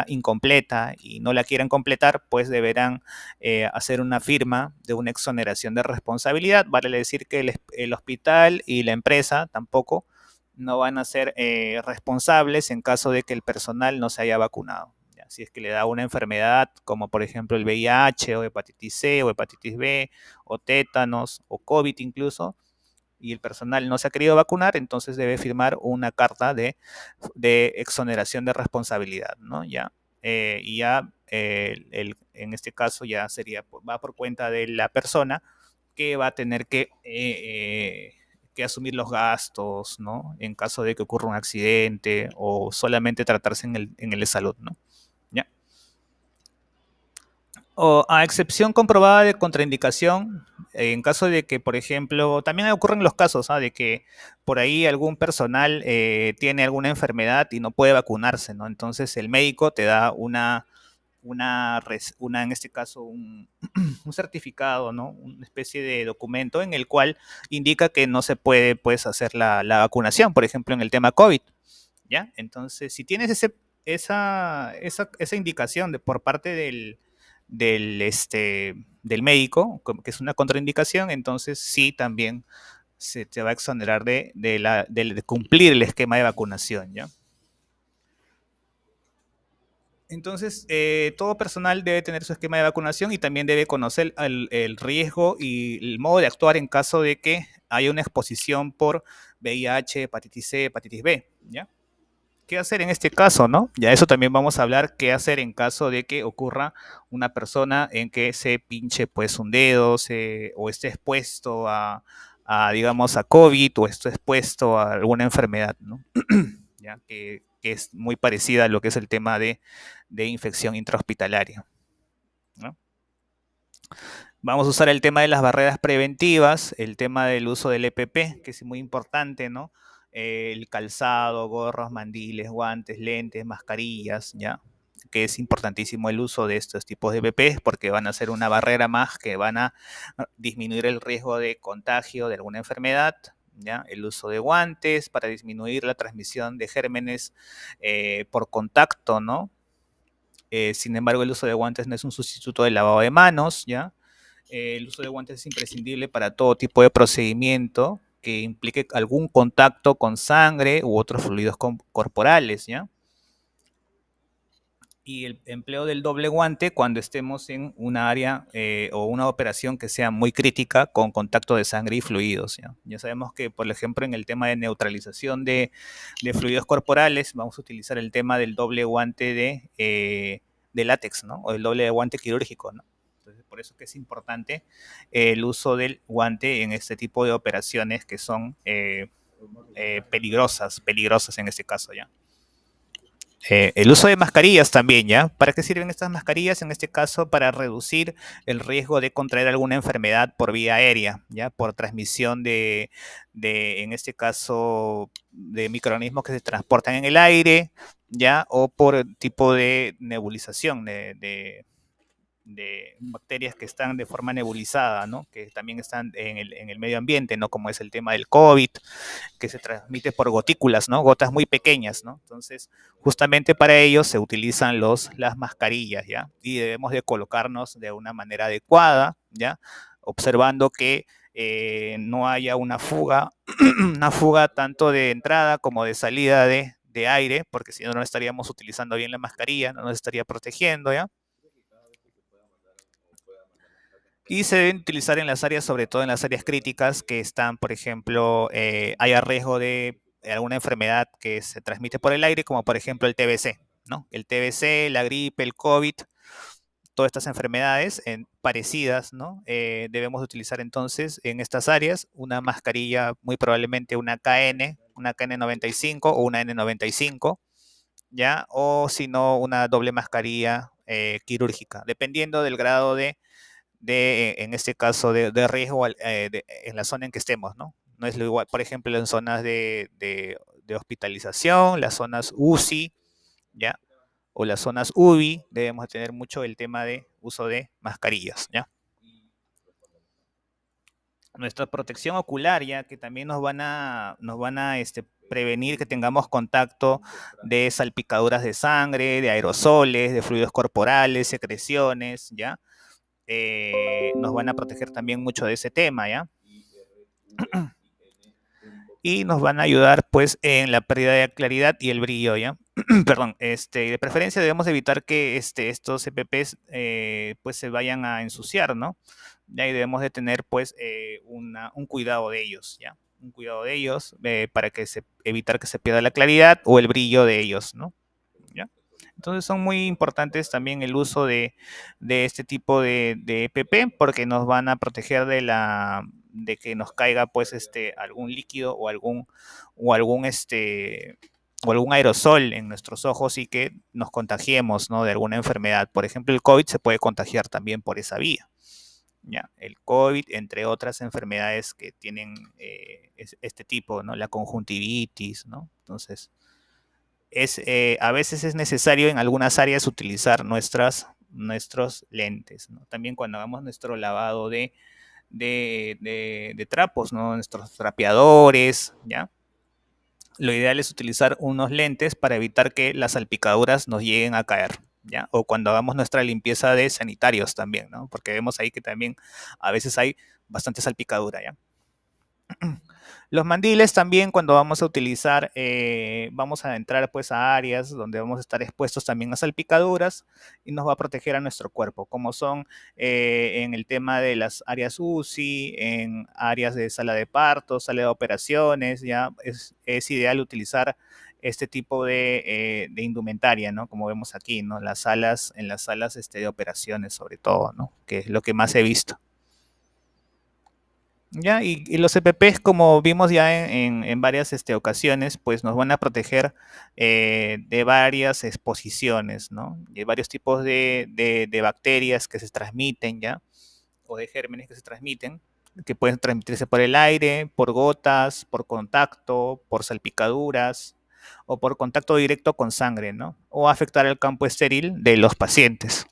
incompleta y no la quieran completar, pues deberán hacer una firma de una exoneración de responsabilidad. Vale decir que el hospital y la empresa tampoco no van a ser responsables en caso de que el personal no se haya vacunado. Si es que le da una enfermedad como por ejemplo el VIH o hepatitis C o hepatitis B o tétanos o COVID incluso, y el personal no se ha querido vacunar, entonces debe firmar una carta de exoneración de responsabilidad, ¿no? Ya, y ya en este caso ya va por cuenta de la persona que va a tener que asumir los gastos, ¿no? En caso de que ocurra un accidente o solamente tratarse en el de salud, ¿no? ¿Ya? O a excepción comprobada de contraindicación, en caso de que, por ejemplo, también ocurren los casos, de que por ahí algún personal tiene alguna enfermedad y no puede vacunarse, ¿no? Entonces el médico te da en este caso, un certificado, ¿no? Una especie de documento en el cual indica que no se puede, pues, hacer la vacunación, por ejemplo, en el tema COVID, ¿ya? Entonces, si tienes esa indicación por parte del médico, que es una contraindicación, entonces sí también se te va a exonerar de cumplir el esquema de vacunación, ¿ya? Entonces, todo personal debe tener su esquema de vacunación y también debe conocer el riesgo y el modo de actuar en caso de que haya una exposición por VIH, hepatitis C, hepatitis B, ¿ya? ¿Qué hacer en este caso, no? Ya eso también vamos a hablar, qué hacer en caso de que ocurra una persona en que se pinche pues un dedo o esté expuesto digamos, a COVID o esté expuesto a alguna enfermedad, ¿no? ¿Ya? Que es muy parecida a lo que es el tema de infección intrahospitalaria, ¿no? Vamos a usar el tema de las barreras preventivas, el tema del uso del EPP, que es muy importante, ¿no? El calzado, gorros, mandiles, guantes, lentes, mascarillas, ¿ya? Que es importantísimo el uso de estos tipos de EPP porque van a ser una barrera más que van a disminuir el riesgo de contagio de alguna enfermedad, ¿ya? El uso de guantes para disminuir la transmisión de gérmenes por contacto, ¿no? Sin embargo, el uso de guantes no es un sustituto del lavado de manos, ¿ya? El uso de guantes es imprescindible para todo tipo de procedimiento que implique algún contacto con sangre u otros fluidos corporales, ¿ya? Y el empleo del doble guante cuando estemos en una área o una operación que sea muy crítica con contacto de sangre y fluidos. Ya sabemos que, por ejemplo, en el tema de neutralización de fluidos corporales, vamos a utilizar el tema del doble guante de látex, ¿no? O el doble guante quirúrgico, ¿no? Entonces, por eso que es importante el uso del guante en este tipo de operaciones que son peligrosas en este caso, ¿ya? El uso de mascarillas también, ¿ya? ¿Para qué sirven estas mascarillas? En este caso, para reducir el riesgo de contraer alguna enfermedad por vía aérea, ¿ya? Por transmisión en este caso, de microorganismos que se transportan en el aire, ¿ya? O por tipo de nebulización, de bacterias que están de forma nebulizada, ¿no? Que también están en el medio ambiente, ¿no? Como es el tema del COVID, que se transmite por gotículas, ¿no? Gotas muy pequeñas, ¿no? Entonces, justamente para ello se utilizan las mascarillas, ¿ya? Y debemos de colocarnos de una manera adecuada, ¿ya? Observando que no haya una fuga, una fuga tanto de entrada como de salida de aire, porque si no, no estaríamos utilizando bien la mascarilla, no nos estaría protegiendo, ¿ya? Y se deben utilizar en las áreas, sobre todo en las áreas críticas que están, por ejemplo, haya riesgo de alguna enfermedad que se transmite por el aire, como por ejemplo el TBC, ¿no? El TBC, la gripe, el COVID, todas estas enfermedades parecidas, ¿no? Debemos utilizar entonces en estas áreas una mascarilla, muy probablemente una KN95 o una N95, ¿ya? O si no, una doble mascarilla quirúrgica, dependiendo del grado en este caso, de riesgo en la zona en que estemos, ¿no? No es lo igual, por ejemplo, en zonas de hospitalización, las zonas UCI, ¿ya? O las zonas UBI, debemos tener mucho el tema de uso de mascarillas, ¿ya? Nuestra protección ocular, ya que también nos van a prevenir que tengamos contacto de salpicaduras de sangre, de aerosoles, de fluidos corporales, secreciones, ¿ya? Nos van a proteger también mucho de ese tema, ¿ya? Y nos van a ayudar pues en la pérdida de claridad y el brillo, ¿ya? Perdón, de preferencia debemos evitar que estos EPPs pues se vayan a ensuciar, ¿no? Ya y debemos de tener pues un cuidado de ellos, ¿ya? Un cuidado de ellos para evitar que se pierda la claridad o el brillo de ellos, ¿no? ¿Ya? Entonces son muy importantes también el uso de este tipo de EPP porque nos van a proteger de que nos caiga pues algún líquido o algún o algún aerosol en nuestros ojos y que nos contagiemos, ¿no?, de alguna enfermedad. Por ejemplo, el COVID se puede contagiar también por esa vía. ¿Ya? El COVID, entre otras enfermedades que tienen este tipo, ¿no? La conjuntivitis, ¿no? Entonces, a veces es necesario en algunas áreas utilizar nuestros lentes, ¿no? También cuando hagamos nuestro lavado de trapos, ¿no? Nuestros trapeadores, ¿ya? Lo ideal es utilizar unos lentes para evitar que las salpicaduras nos lleguen a caer, ¿ya? O cuando hagamos nuestra limpieza de sanitarios también, ¿no? Porque vemos ahí que también a veces hay bastante salpicadura, ¿ya? Los mandiles también cuando vamos a utilizar, vamos a entrar pues a áreas donde vamos a estar expuestos también a salpicaduras y nos va a proteger a nuestro cuerpo, como son en el tema de las áreas UCI, en áreas de sala de parto, sala de operaciones, ya es ideal utilizar este tipo de indumentaria, ¿no? Como vemos aquí, ¿no? En las salas de operaciones sobre todo, ¿no? Que es lo que más he visto. Ya, y los EPPs, como vimos ya en varias ocasiones, pues nos van a proteger de varias exposiciones, ¿no? De varios tipos de bacterias que se transmiten, ¿ya? O de gérmenes que se transmiten, que pueden transmitirse por el aire, por gotas, por contacto, por salpicaduras o por contacto directo con sangre, ¿no? O afectar el campo estéril de los pacientes.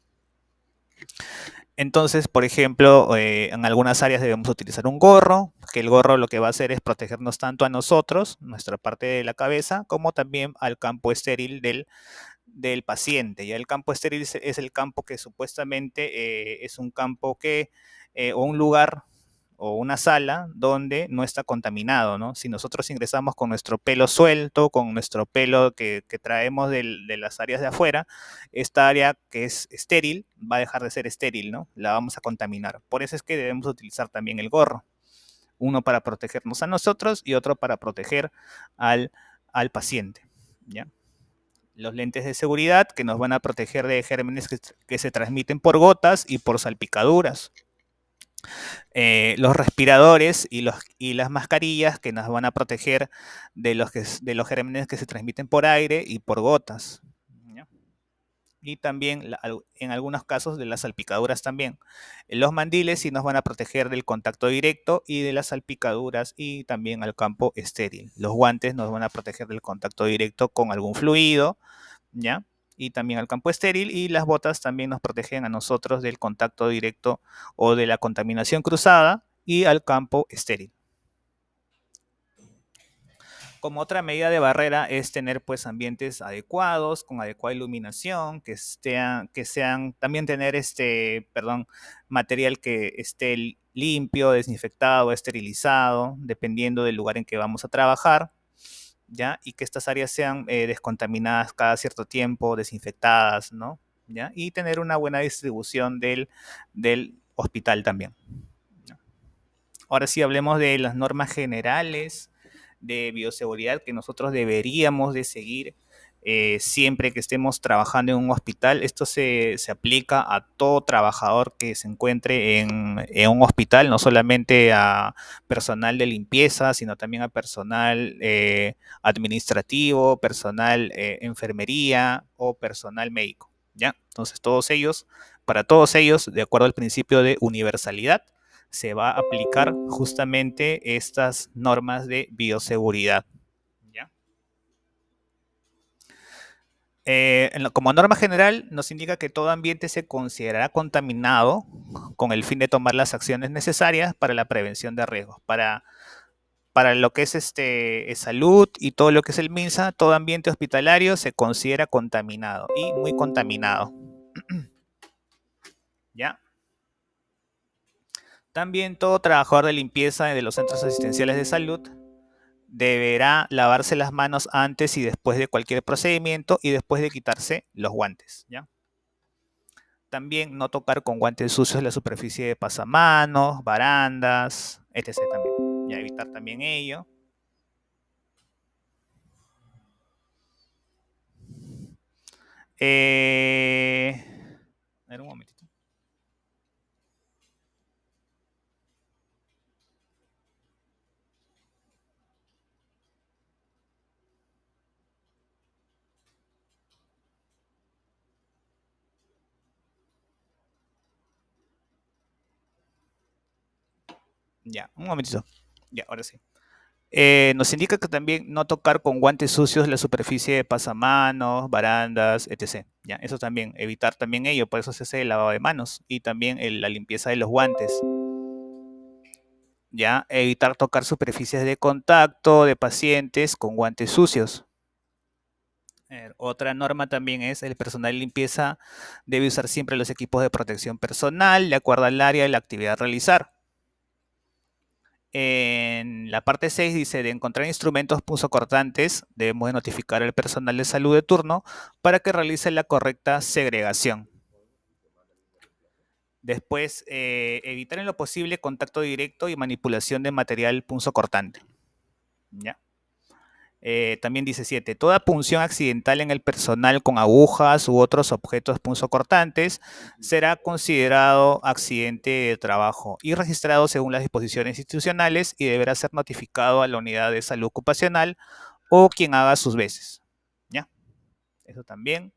Entonces, por ejemplo, en algunas áreas debemos utilizar un gorro, que el gorro lo que va a hacer es protegernos tanto a nosotros, nuestra parte de la cabeza, como también al campo estéril del paciente. Ya el campo estéril es el campo que supuestamente es un campo o un lugar o una sala donde no está contaminado, ¿no? Si nosotros ingresamos con nuestro pelo suelto, con nuestro pelo que traemos de las áreas de afuera, esta área que es estéril va a dejar de ser estéril, ¿no? La vamos a contaminar. Por eso es que debemos utilizar también el gorro. Uno para protegernos a nosotros y otro para proteger al, al paciente, ¿ya? Los lentes de seguridad que nos van a proteger de gérmenes que se transmiten por gotas y por salpicaduras. Los respiradores y las mascarillas que nos van a proteger de los gérmenes que se transmiten por aire y por gotas, ¿ya? Y también en algunos casos de las salpicaduras también. Los mandiles sí nos van a proteger del contacto directo y de las salpicaduras y también al campo estéril. Los guantes nos van a proteger del contacto directo con algún fluido, ¿ya? Y también al campo estéril, y las botas también nos protegen a nosotros del contacto directo o de la contaminación cruzada y al campo estéril. Como otra medida de barrera es tener pues ambientes adecuados, con adecuada iluminación, que sean también tener material que esté limpio, desinfectado, esterilizado, dependiendo del lugar en que vamos a trabajar. ¿Ya? Y que estas áreas sean descontaminadas cada cierto tiempo, desinfectadas, ¿no? ¿Ya? Y tener una buena distribución del hospital también. ¿No? Ahora sí hablemos de las normas generales de bioseguridad que nosotros deberíamos de seguir siempre que estemos trabajando en un hospital. Esto se aplica a todo trabajador que se encuentre en un hospital, no solamente a personal de limpieza, sino también a personal administrativo, personal enfermería o personal médico, ¿ya? Entonces para todos ellos, de acuerdo al principio de universalidad, se va a aplicar justamente estas normas de bioseguridad, ¿ya? Como norma general, nos indica que todo ambiente se considerará contaminado con el fin de tomar las acciones necesarias para la prevención de riesgos. Para lo que es salud y todo lo que es el MINSA, todo ambiente hospitalario se considera contaminado y muy contaminado. ¿Ya? También todo trabajador de limpieza de los centros asistenciales de salud deberá lavarse las manos antes y después de cualquier procedimiento y después de quitarse los guantes, ¿ya? También no tocar con guantes sucios la superficie de pasamanos, barandas, etc. también. Ya evitar también ello. A ver, un momentito. Ya, un momentito. Ya, ahora sí. Nos indica que también no tocar con guantes sucios la superficie de pasamanos, barandas, etc. Ya, eso también, evitar también ello, por eso se hace el lavado de manos y también la limpieza de los guantes. Ya, evitar tocar superficies de contacto de pacientes con guantes sucios. Otra norma también es el personal de limpieza debe usar siempre los equipos de protección personal de acuerdo al área de la actividad a realizar. En la parte 6 dice, de encontrar instrumentos punzocortantes, debemos de notificar al personal de salud de turno para que realice la correcta segregación. Después, evitar en lo posible contacto directo y manipulación de material punzocortante. ¿Ya? También dice 7. Toda punción accidental en el personal con agujas u otros objetos punzocortantes será considerado accidente de trabajo y registrado según las disposiciones institucionales y deberá ser notificado a la unidad de salud ocupacional o quien haga sus veces. ¿Ya? Eso también.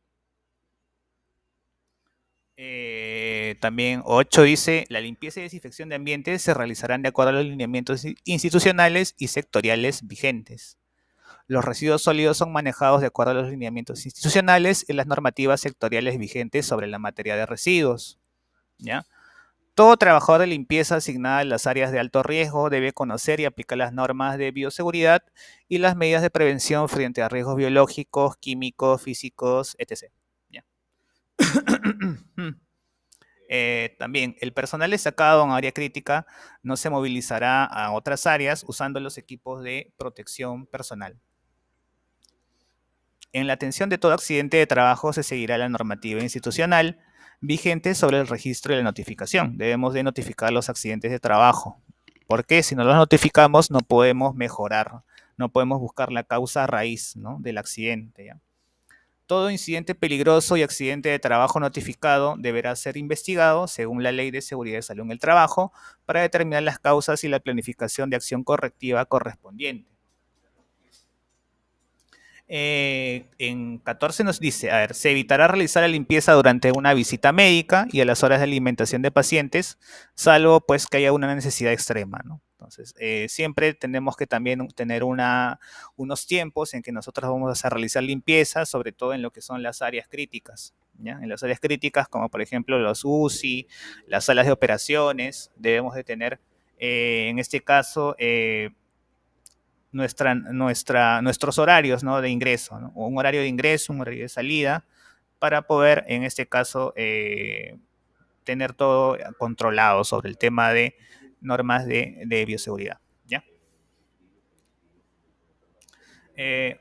También 8 dice, la limpieza y desinfección de ambientes se realizarán de acuerdo a los lineamientos institucionales y sectoriales vigentes. Los residuos sólidos son manejados de acuerdo a los lineamientos institucionales y las normativas sectoriales vigentes sobre la materia de residuos. ¿Ya? Todo trabajador de limpieza asignado a las áreas de alto riesgo debe conocer y aplicar las normas de bioseguridad y las medidas de prevención frente a riesgos biológicos, químicos, físicos, etc. ¿Ya? También, el personal destacado en área crítica no se movilizará a otras áreas usando los equipos de protección personal. En la atención de todo accidente de trabajo se seguirá la normativa institucional vigente sobre el registro y la notificación. Debemos de notificar los accidentes de trabajo, porque si no los notificamos no podemos mejorar, no podemos buscar la causa raíz, ¿no?, del accidente. ¿Ya? Todo incidente peligroso y accidente de trabajo notificado deberá ser investigado según la Ley de Seguridad y Salud en el Trabajo para determinar las causas y la planificación de acción correctiva correspondiente. En 14 nos dice, a ver, se evitará realizar la limpieza durante una visita médica y a las horas de alimentación de pacientes, salvo pues que haya una necesidad extrema, ¿no? Entonces, siempre tenemos que también tener unos tiempos en que nosotros vamos a realizar limpieza, sobre todo en lo que son las áreas críticas, ¿ya? En las áreas críticas, como por ejemplo los UCI, las salas de operaciones, debemos de tener, en este caso, nuestros horarios, ¿no?, de ingreso, ¿no? Un horario de ingreso, un horario de salida, para poder, en este caso, tener todo controlado sobre el tema de normas de bioseguridad. ¿Ya?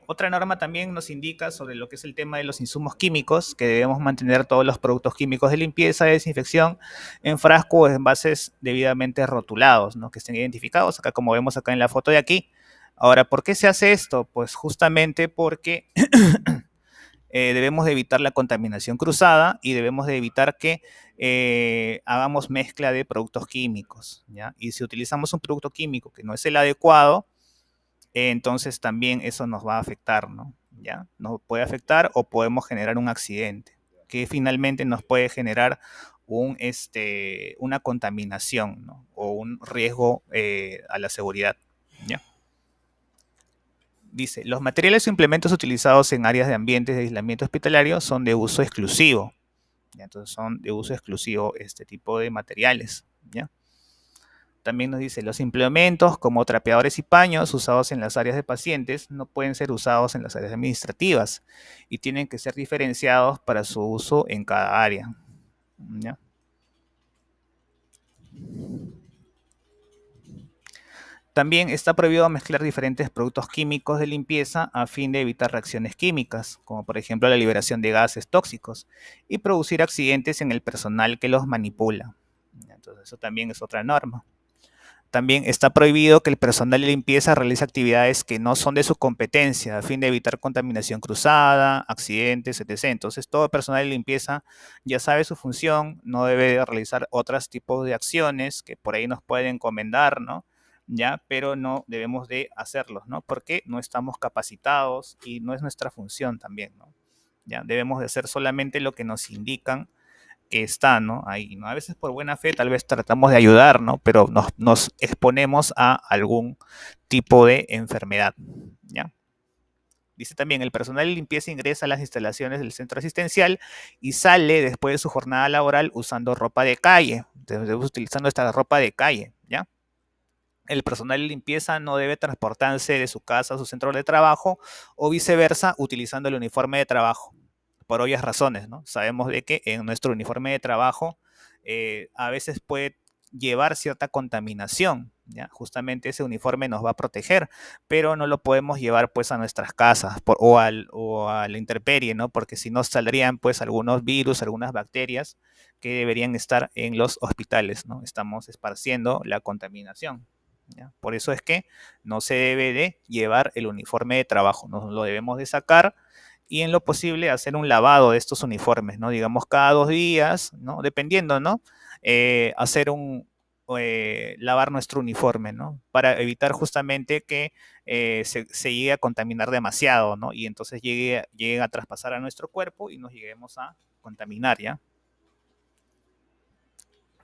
Otra norma también nos indica sobre lo que es el tema de los insumos químicos, que debemos mantener todos los productos químicos de limpieza y desinfección en frascos o envases debidamente rotulados, ¿no?, que estén identificados, acá como vemos acá en la foto de aquí. Ahora, ¿por qué se hace esto? Pues justamente porque debemos de evitar la contaminación cruzada y debemos de evitar que hagamos mezcla de productos químicos, ¿ya? Y si utilizamos un producto químico que no es el adecuado, entonces también eso nos va a afectar, ¿no? ¿Ya? Nos puede afectar o podemos generar un accidente que finalmente nos puede generar una contaminación, ¿no?, o un riesgo a la seguridad. ¿Ya? Dice, los materiales o implementos utilizados en áreas de ambientes de aislamiento hospitalario son de uso exclusivo. ¿Ya? Entonces son de uso exclusivo este tipo de materiales. ¿Ya? También nos dice, los implementos como trapeadores y paños usados en las áreas de pacientes no pueden ser usados en las áreas administrativas y tienen que ser diferenciados para su uso en cada área. ¿Ya? También está prohibido mezclar diferentes productos químicos de limpieza a fin de evitar reacciones químicas, como por ejemplo la liberación de gases tóxicos y producir accidentes en el personal que los manipula. Entonces eso también es otra norma. También está prohibido que el personal de limpieza realice actividades que no son de su competencia a fin de evitar contaminación cruzada, accidentes, etc. Entonces, todo personal de limpieza ya sabe su función, no debe realizar otros tipos de acciones que por ahí nos pueden encomendar, ¿no? Ya, pero no debemos de hacerlos, ¿no? Porque no estamos capacitados y no es nuestra función también, ¿no? Ya, debemos de hacer solamente lo que nos indican que está, ¿no? Ahí, ¿no? A veces por buena fe tal vez tratamos de ayudar, ¿no? Pero nos exponemos a algún tipo de enfermedad, ¿ya? Dice también, el personal de limpieza ingresa a las instalaciones del centro asistencial y sale después de su jornada laboral usando ropa de calle, utilizando esta ropa de calle, ¿ya? El personal de limpieza no debe transportarse de su casa a su centro de trabajo o viceversa utilizando el uniforme de trabajo, por obvias razones, ¿no? Sabemos de que en nuestro uniforme de trabajo a veces puede llevar cierta contaminación, ¿ya? Justamente ese uniforme nos va a proteger, pero no lo podemos llevar pues a nuestras casas o a la intemperie, ¿no? Porque si no saldrían pues algunos virus, algunas bacterias que deberían estar en los hospitales, ¿no? Estamos esparciendo la contaminación. ¿Ya? Por eso es que no se debe de llevar el uniforme de trabajo, nos lo debemos de sacar y en lo posible hacer un lavado de estos uniformes, ¿no? Digamos cada 2 días, ¿no? Dependiendo, ¿no? Hacer lavar nuestro uniforme, ¿no? Para evitar justamente que se llegue a contaminar demasiado, ¿no? Y entonces llegue a traspasar a nuestro cuerpo y nos lleguemos a contaminar, ¿ya?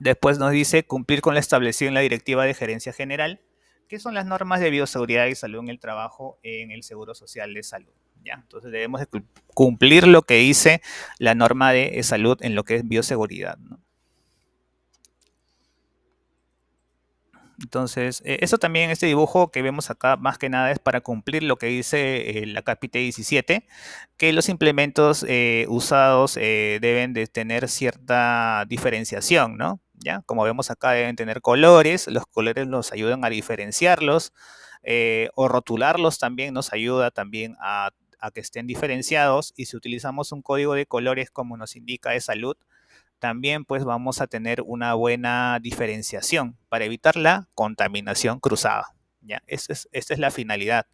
Después nos dice cumplir con lo establecido en la Directiva de Gerencia General, que son las normas de bioseguridad y salud en el trabajo en el Seguro Social de Salud. ¿Ya? Entonces debemos de cumplir lo que dice la norma de salud en lo que es bioseguridad, ¿no? Entonces, eso también, este dibujo que vemos acá, más que nada es para cumplir lo que dice la Capite 17, que los implementos usados deben de tener cierta diferenciación, ¿no? ¿Ya? Como vemos acá, deben tener colores, los colores nos ayudan a diferenciarlos, o rotularlos también nos ayuda también a que estén diferenciados, y si utilizamos un código de colores como nos indica de salud, también pues vamos a tener una buena diferenciación para evitar la contaminación cruzada. ¿Ya? Esta es la finalidad.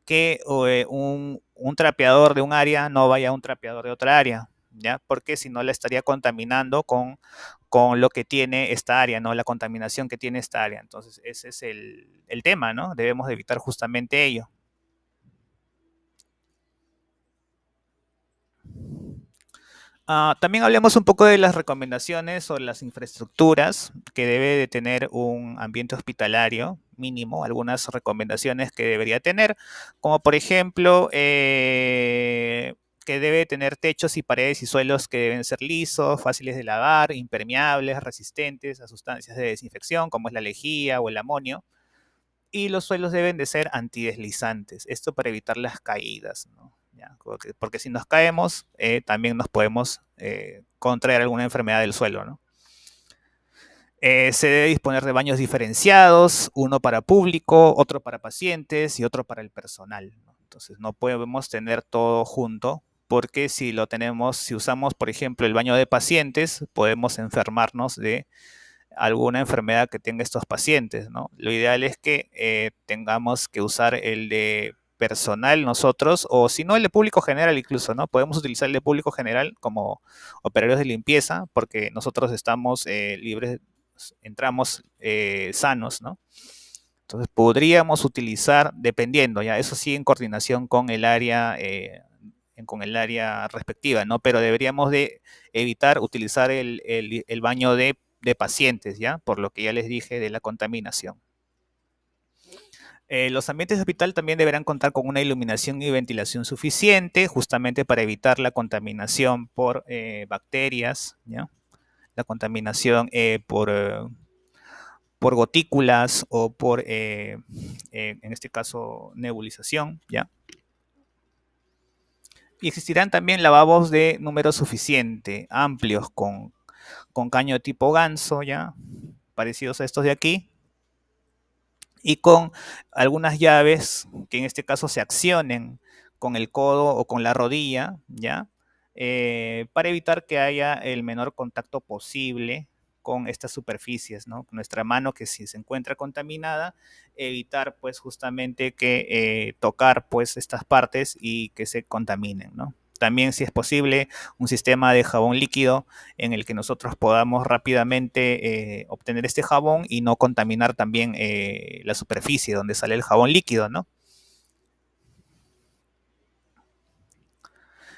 Que un trapeador de un área no vaya a un trapeador de otra área, ¿ya? Porque si no la estaría contaminando con lo que tiene esta área, ¿no? La contaminación que tiene esta área. Entonces, ese es el tema, ¿no? Debemos de evitar justamente ello. También hablemos un poco de las recomendaciones o las infraestructuras que debe de tener un ambiente hospitalario mínimo, algunas recomendaciones que debería tener, como por ejemplo que debe tener techos y paredes y suelos que deben ser lisos, fáciles de lavar, impermeables, resistentes a sustancias de desinfección como es la lejía o el amonio, y los suelos deben de ser antideslizantes, esto para evitar las caídas, ¿no? ¿Ya? Porque si nos caemos, también nos podemos contraer alguna enfermedad del suelo, ¿no? Se debe disponer de baños diferenciados, uno para público, otro para pacientes y otro para el personal, ¿no? Entonces no podemos tener todo junto, porque si lo tenemos, si usamos, por ejemplo, el baño de pacientes, podemos enfermarnos de alguna enfermedad que tenga estos pacientes, ¿no? Lo ideal es que tengamos que usar el de personal nosotros, o si no el de público general incluso, ¿no? Podemos utilizar el de público general como operarios de limpieza, porque nosotros estamos libres, entramos sanos, ¿no? Entonces podríamos utilizar, dependiendo, ya, eso sí en coordinación con el área respectiva, ¿no? Pero deberíamos de evitar utilizar el baño de pacientes, ¿ya? Por lo que ya les dije de la contaminación. Los ambientes de hospital también deberán contar con una iluminación y ventilación suficiente, justamente para evitar la contaminación por bacterias, ¿ya? La contaminación por gotículas o por, en este caso, nebulización, ¿ya? Y existirán también lavabos de número suficiente, amplios, con caño tipo ganso, ¿ya? Parecidos a estos de aquí, y con algunas llaves que en este caso se accionen con el codo o con la rodilla, ¿ya? Para evitar que haya el menor contacto posible con estas superficies, ¿no? Nuestra mano que si se encuentra contaminada, evitar pues justamente que tocar pues estas partes y que se contaminen, ¿no? También si es posible un sistema de jabón líquido en el que nosotros podamos rápidamente obtener este jabón y no contaminar también la superficie donde sale el jabón líquido, ¿no?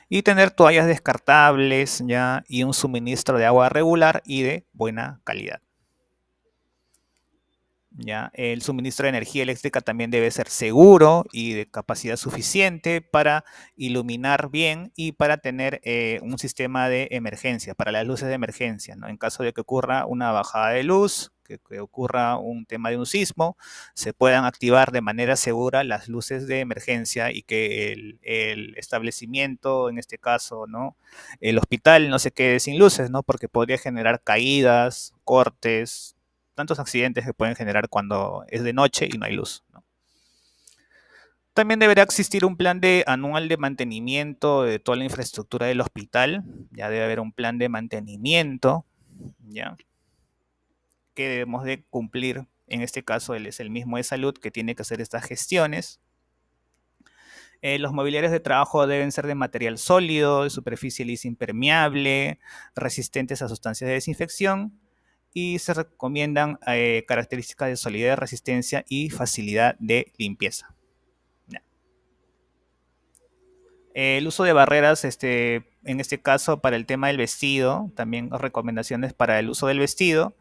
Y tener toallas descartables, ¿ya? Y un suministro de agua regular y de buena calidad. ¿Ya? El suministro de energía eléctrica también debe ser seguro y de capacidad suficiente para iluminar bien y para tener un sistema de emergencia, para las luces de emergencia, ¿no? En caso de que ocurra una bajada de luz, que ocurra un tema de un sismo, se puedan activar de manera segura las luces de emergencia y que el establecimiento, en este caso, ¿no? El hospital no se quede sin luces, ¿no? Porque podría generar caídas, cortes, tantos accidentes que pueden generar cuando es de noche y no hay luz, ¿no? También deberá existir un plan de anual de mantenimiento de toda la infraestructura del hospital. Ya debe haber un plan de mantenimiento, ¿ya? Que debemos de cumplir. En este caso, él es el mismo de salud que tiene que hacer estas gestiones. Los mobiliarios de trabajo deben ser de material sólido, de superficie lisa impermeable, resistentes a sustancias de desinfección y se recomiendan características de solidez, resistencia y facilidad de limpieza. El uso de barreras, en este caso, para el tema del vestido, también recomendaciones para el uso del vestido,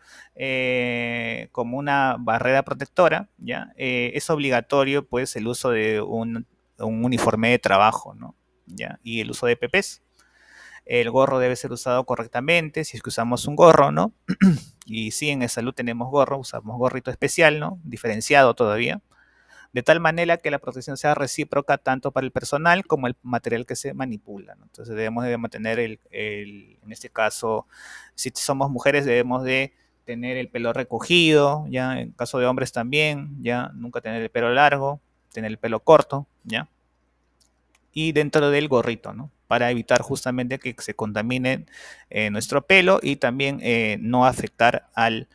como una barrera protectora, ¿ya? Es obligatorio, pues, el uso de un uniforme de trabajo, ¿no? ¿Ya? Y el uso de PPs. El gorro debe ser usado correctamente, si es que usamos un gorro, ¿no? Y sí, en el salud tenemos gorro, usamos gorrito especial, ¿no? Diferenciado todavía, de tal manera que la protección sea recíproca tanto para el personal como el material que se manipula, ¿no? Entonces debemos de mantener en este caso, si somos mujeres debemos de tener el pelo recogido, ya en caso de hombres también, ya nunca tener el pelo largo, tener el pelo corto, ya, y dentro del gorrito, ¿no? Para evitar justamente que se contamine nuestro pelo y también no afectar al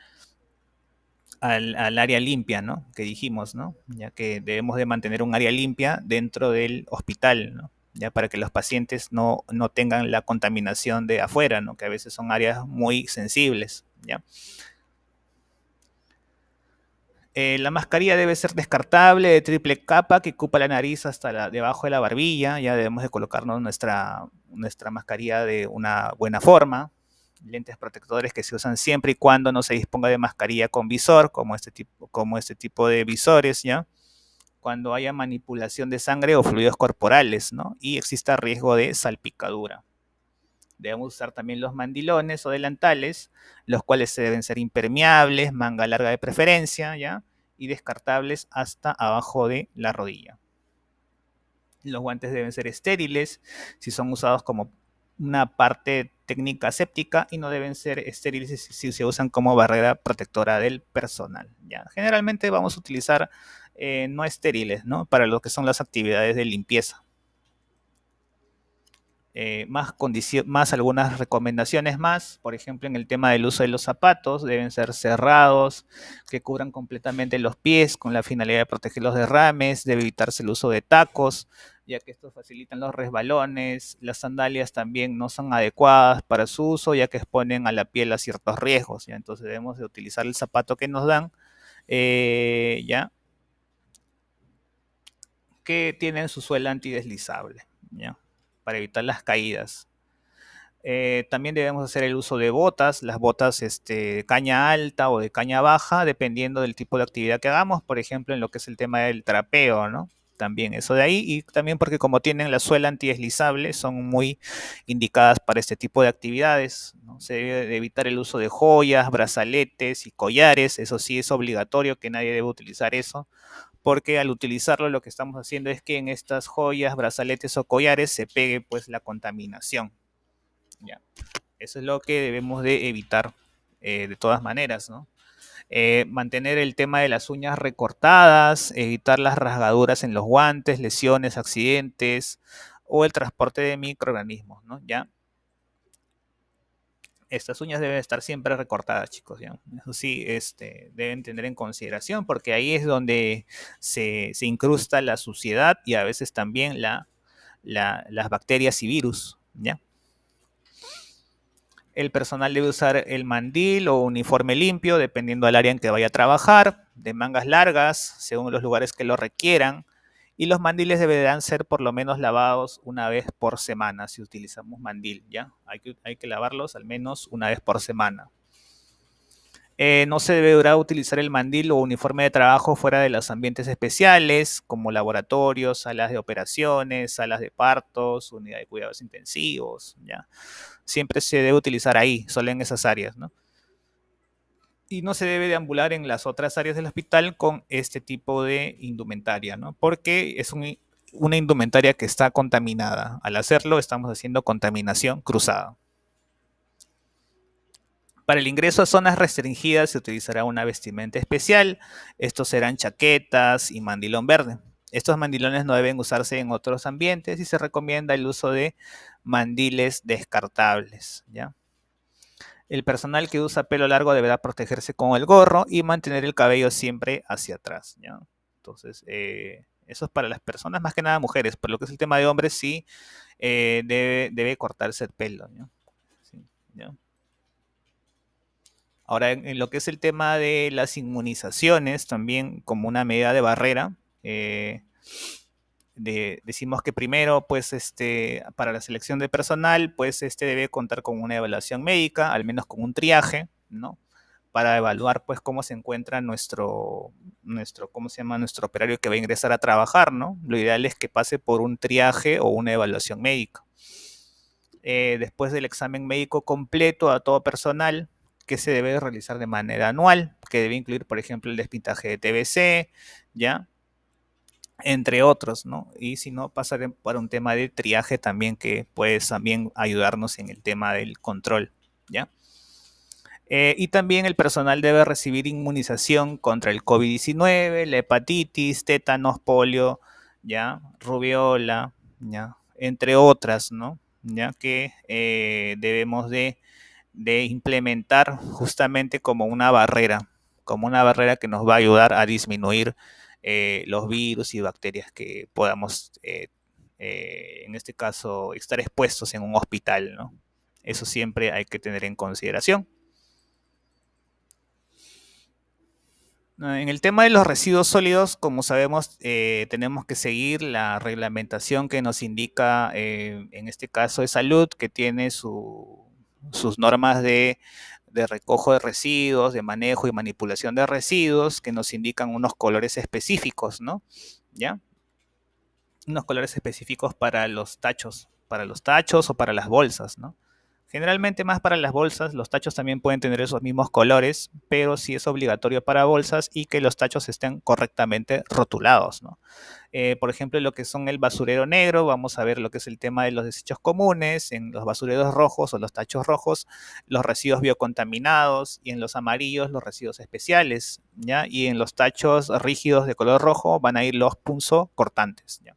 área limpia, ¿no? Que dijimos, ¿no? Ya que debemos de mantener un área limpia dentro del hospital, ¿no? Ya para que los pacientes no tengan la contaminación de afuera, ¿no? Que a veces son áreas muy sensibles, ¿ya? La mascarilla debe ser descartable, de triple capa, que ocupa la nariz hasta debajo de la barbilla. Ya debemos de colocarnos nuestra mascarilla de una buena forma. Lentes protectores que se usan siempre y cuando no se disponga de mascarilla con visor, como este tipo de visores, ¿ya? Cuando haya manipulación de sangre o fluidos corporales, ¿no? Y exista riesgo de salpicadura. Debemos usar también los mandilones o delantales, los cuales deben ser impermeables, manga larga de preferencia, ¿ya? Y descartables hasta abajo de la rodilla. Los guantes deben ser estériles si son usados como una parte técnica séptica y no deben ser estériles si se usan como barrera protectora del personal, ¿ya? Generalmente vamos a utilizar no estériles, ¿no? Para lo que son las actividades de limpieza. Más algunas recomendaciones más, por ejemplo, en el tema del uso de los zapatos, deben ser cerrados, que cubran completamente los pies con la finalidad de proteger los derrames, debe evitarse el uso de tacos, ya que estos facilitan los resbalones. Las sandalias también no son adecuadas para su uso, ya que exponen a la piel a ciertos riesgos, ¿ya? Entonces debemos de utilizar el zapato que nos dan, ya, que tienen su suela antideslizable, ¿ya? Para evitar las caídas. También debemos hacer el uso de botas, las botas de caña alta o de caña baja, dependiendo del tipo de actividad que hagamos, por ejemplo, en lo que es el tema del trapeo, ¿no? También eso de ahí, y también porque como tienen la suela antideslizable, son muy indicadas para este tipo de actividades, ¿no? Se debe de evitar el uso de joyas, brazaletes y collares, eso sí es obligatorio que nadie debe utilizar eso, porque al utilizarlo lo que estamos haciendo es que en estas joyas, brazaletes o collares se pegue pues la contaminación. Ya. Eso es lo que debemos de evitar de todas maneras, ¿no? Mantener el tema de las uñas recortadas, evitar las rasgaduras en los guantes, lesiones, accidentes o el transporte de microorganismos, ¿no? Ya. Estas uñas deben estar siempre recortadas, chicos, ¿ya? Eso sí, deben tener en consideración porque ahí es donde se incrusta la suciedad y a veces también las bacterias y virus, ¿ya? El personal debe usar el mandil o uniforme limpio, dependiendo del área en que vaya a trabajar, de mangas largas, según los lugares que lo requieran, y los mandiles deberán ser por lo menos lavados una vez por semana si utilizamos mandil, ¿ya? Hay que lavarlos al menos una vez por semana. No se deberá utilizar el mandil o uniforme de trabajo fuera de los ambientes especiales, como laboratorios, salas de operaciones, salas de partos, unidad de cuidados intensivos, ¿ya? Siempre se debe utilizar ahí, solo en esas áreas, ¿no? Y no se debe deambular en las otras áreas del hospital con este tipo de indumentaria, ¿no? Porque es una indumentaria que está contaminada. Al hacerlo, estamos haciendo contaminación cruzada. Para el ingreso a zonas restringidas se utilizará una vestimenta especial. Estos serán chaquetas y mandilón verde. Estos mandilones no deben usarse en otros ambientes y se recomienda el uso de mandiles descartables, ¿ya? El personal que usa pelo largo deberá protegerse con el gorro y mantener el cabello siempre hacia atrás, ¿ya? Entonces, eso es para las personas, más que nada mujeres. Por lo que es el tema de hombres, sí debe cortarse el pelo, ¿ya? Sí, ¿ya? Ahora, en lo que es el tema de las inmunizaciones, también como una medida de barrera, eh, decimos que primero, pues, para la selección de personal, pues, debe contar con una evaluación médica, al menos con un triaje, ¿no? Para evaluar, pues, cómo se encuentra ¿cómo se llama? Nuestro operario que va a ingresar a trabajar, ¿no? Lo ideal es que pase por un triaje o una evaluación médica. Después del examen médico completo a todo personal, que se debe realizar de manera anual, que debe incluir, por ejemplo, el despintaje de TBC, ¿ya? Entre otros, ¿no? Y si no, pasar por un tema de triaje también que puede también ayudarnos en el tema del control, ¿ya? Y también el personal debe recibir inmunización contra el COVID-19, la hepatitis, tétanos, polio, ¿ya? Rubiola, ¿ya? Entre otras, ¿no? Ya que debemos de implementar justamente como una barrera que nos va a ayudar a disminuir los virus y bacterias que podamos, en este caso, estar expuestos en un hospital, ¿no? Eso siempre hay que tener en consideración. En el tema de los residuos sólidos, como sabemos, tenemos que seguir la reglamentación que nos indica, en este caso de salud, que tiene sus normas de recojo de residuos, de manejo y manipulación de residuos, que nos indican unos colores específicos, ¿no? ¿Ya? Unos colores específicos para los tachos o para las bolsas, ¿no? Generalmente más para las bolsas, los tachos también pueden tener esos mismos colores, pero sí es obligatorio para bolsas y que los tachos estén correctamente rotulados, ¿no? Por ejemplo, lo que son el basurero negro, vamos a ver lo que es el tema de los desechos comunes, en los basureros rojos o los tachos rojos, los residuos biocontaminados, y en los amarillos los residuos especiales, ¿ya? Y en los tachos rígidos de color rojo van a ir los punzocortantes, ¿ya?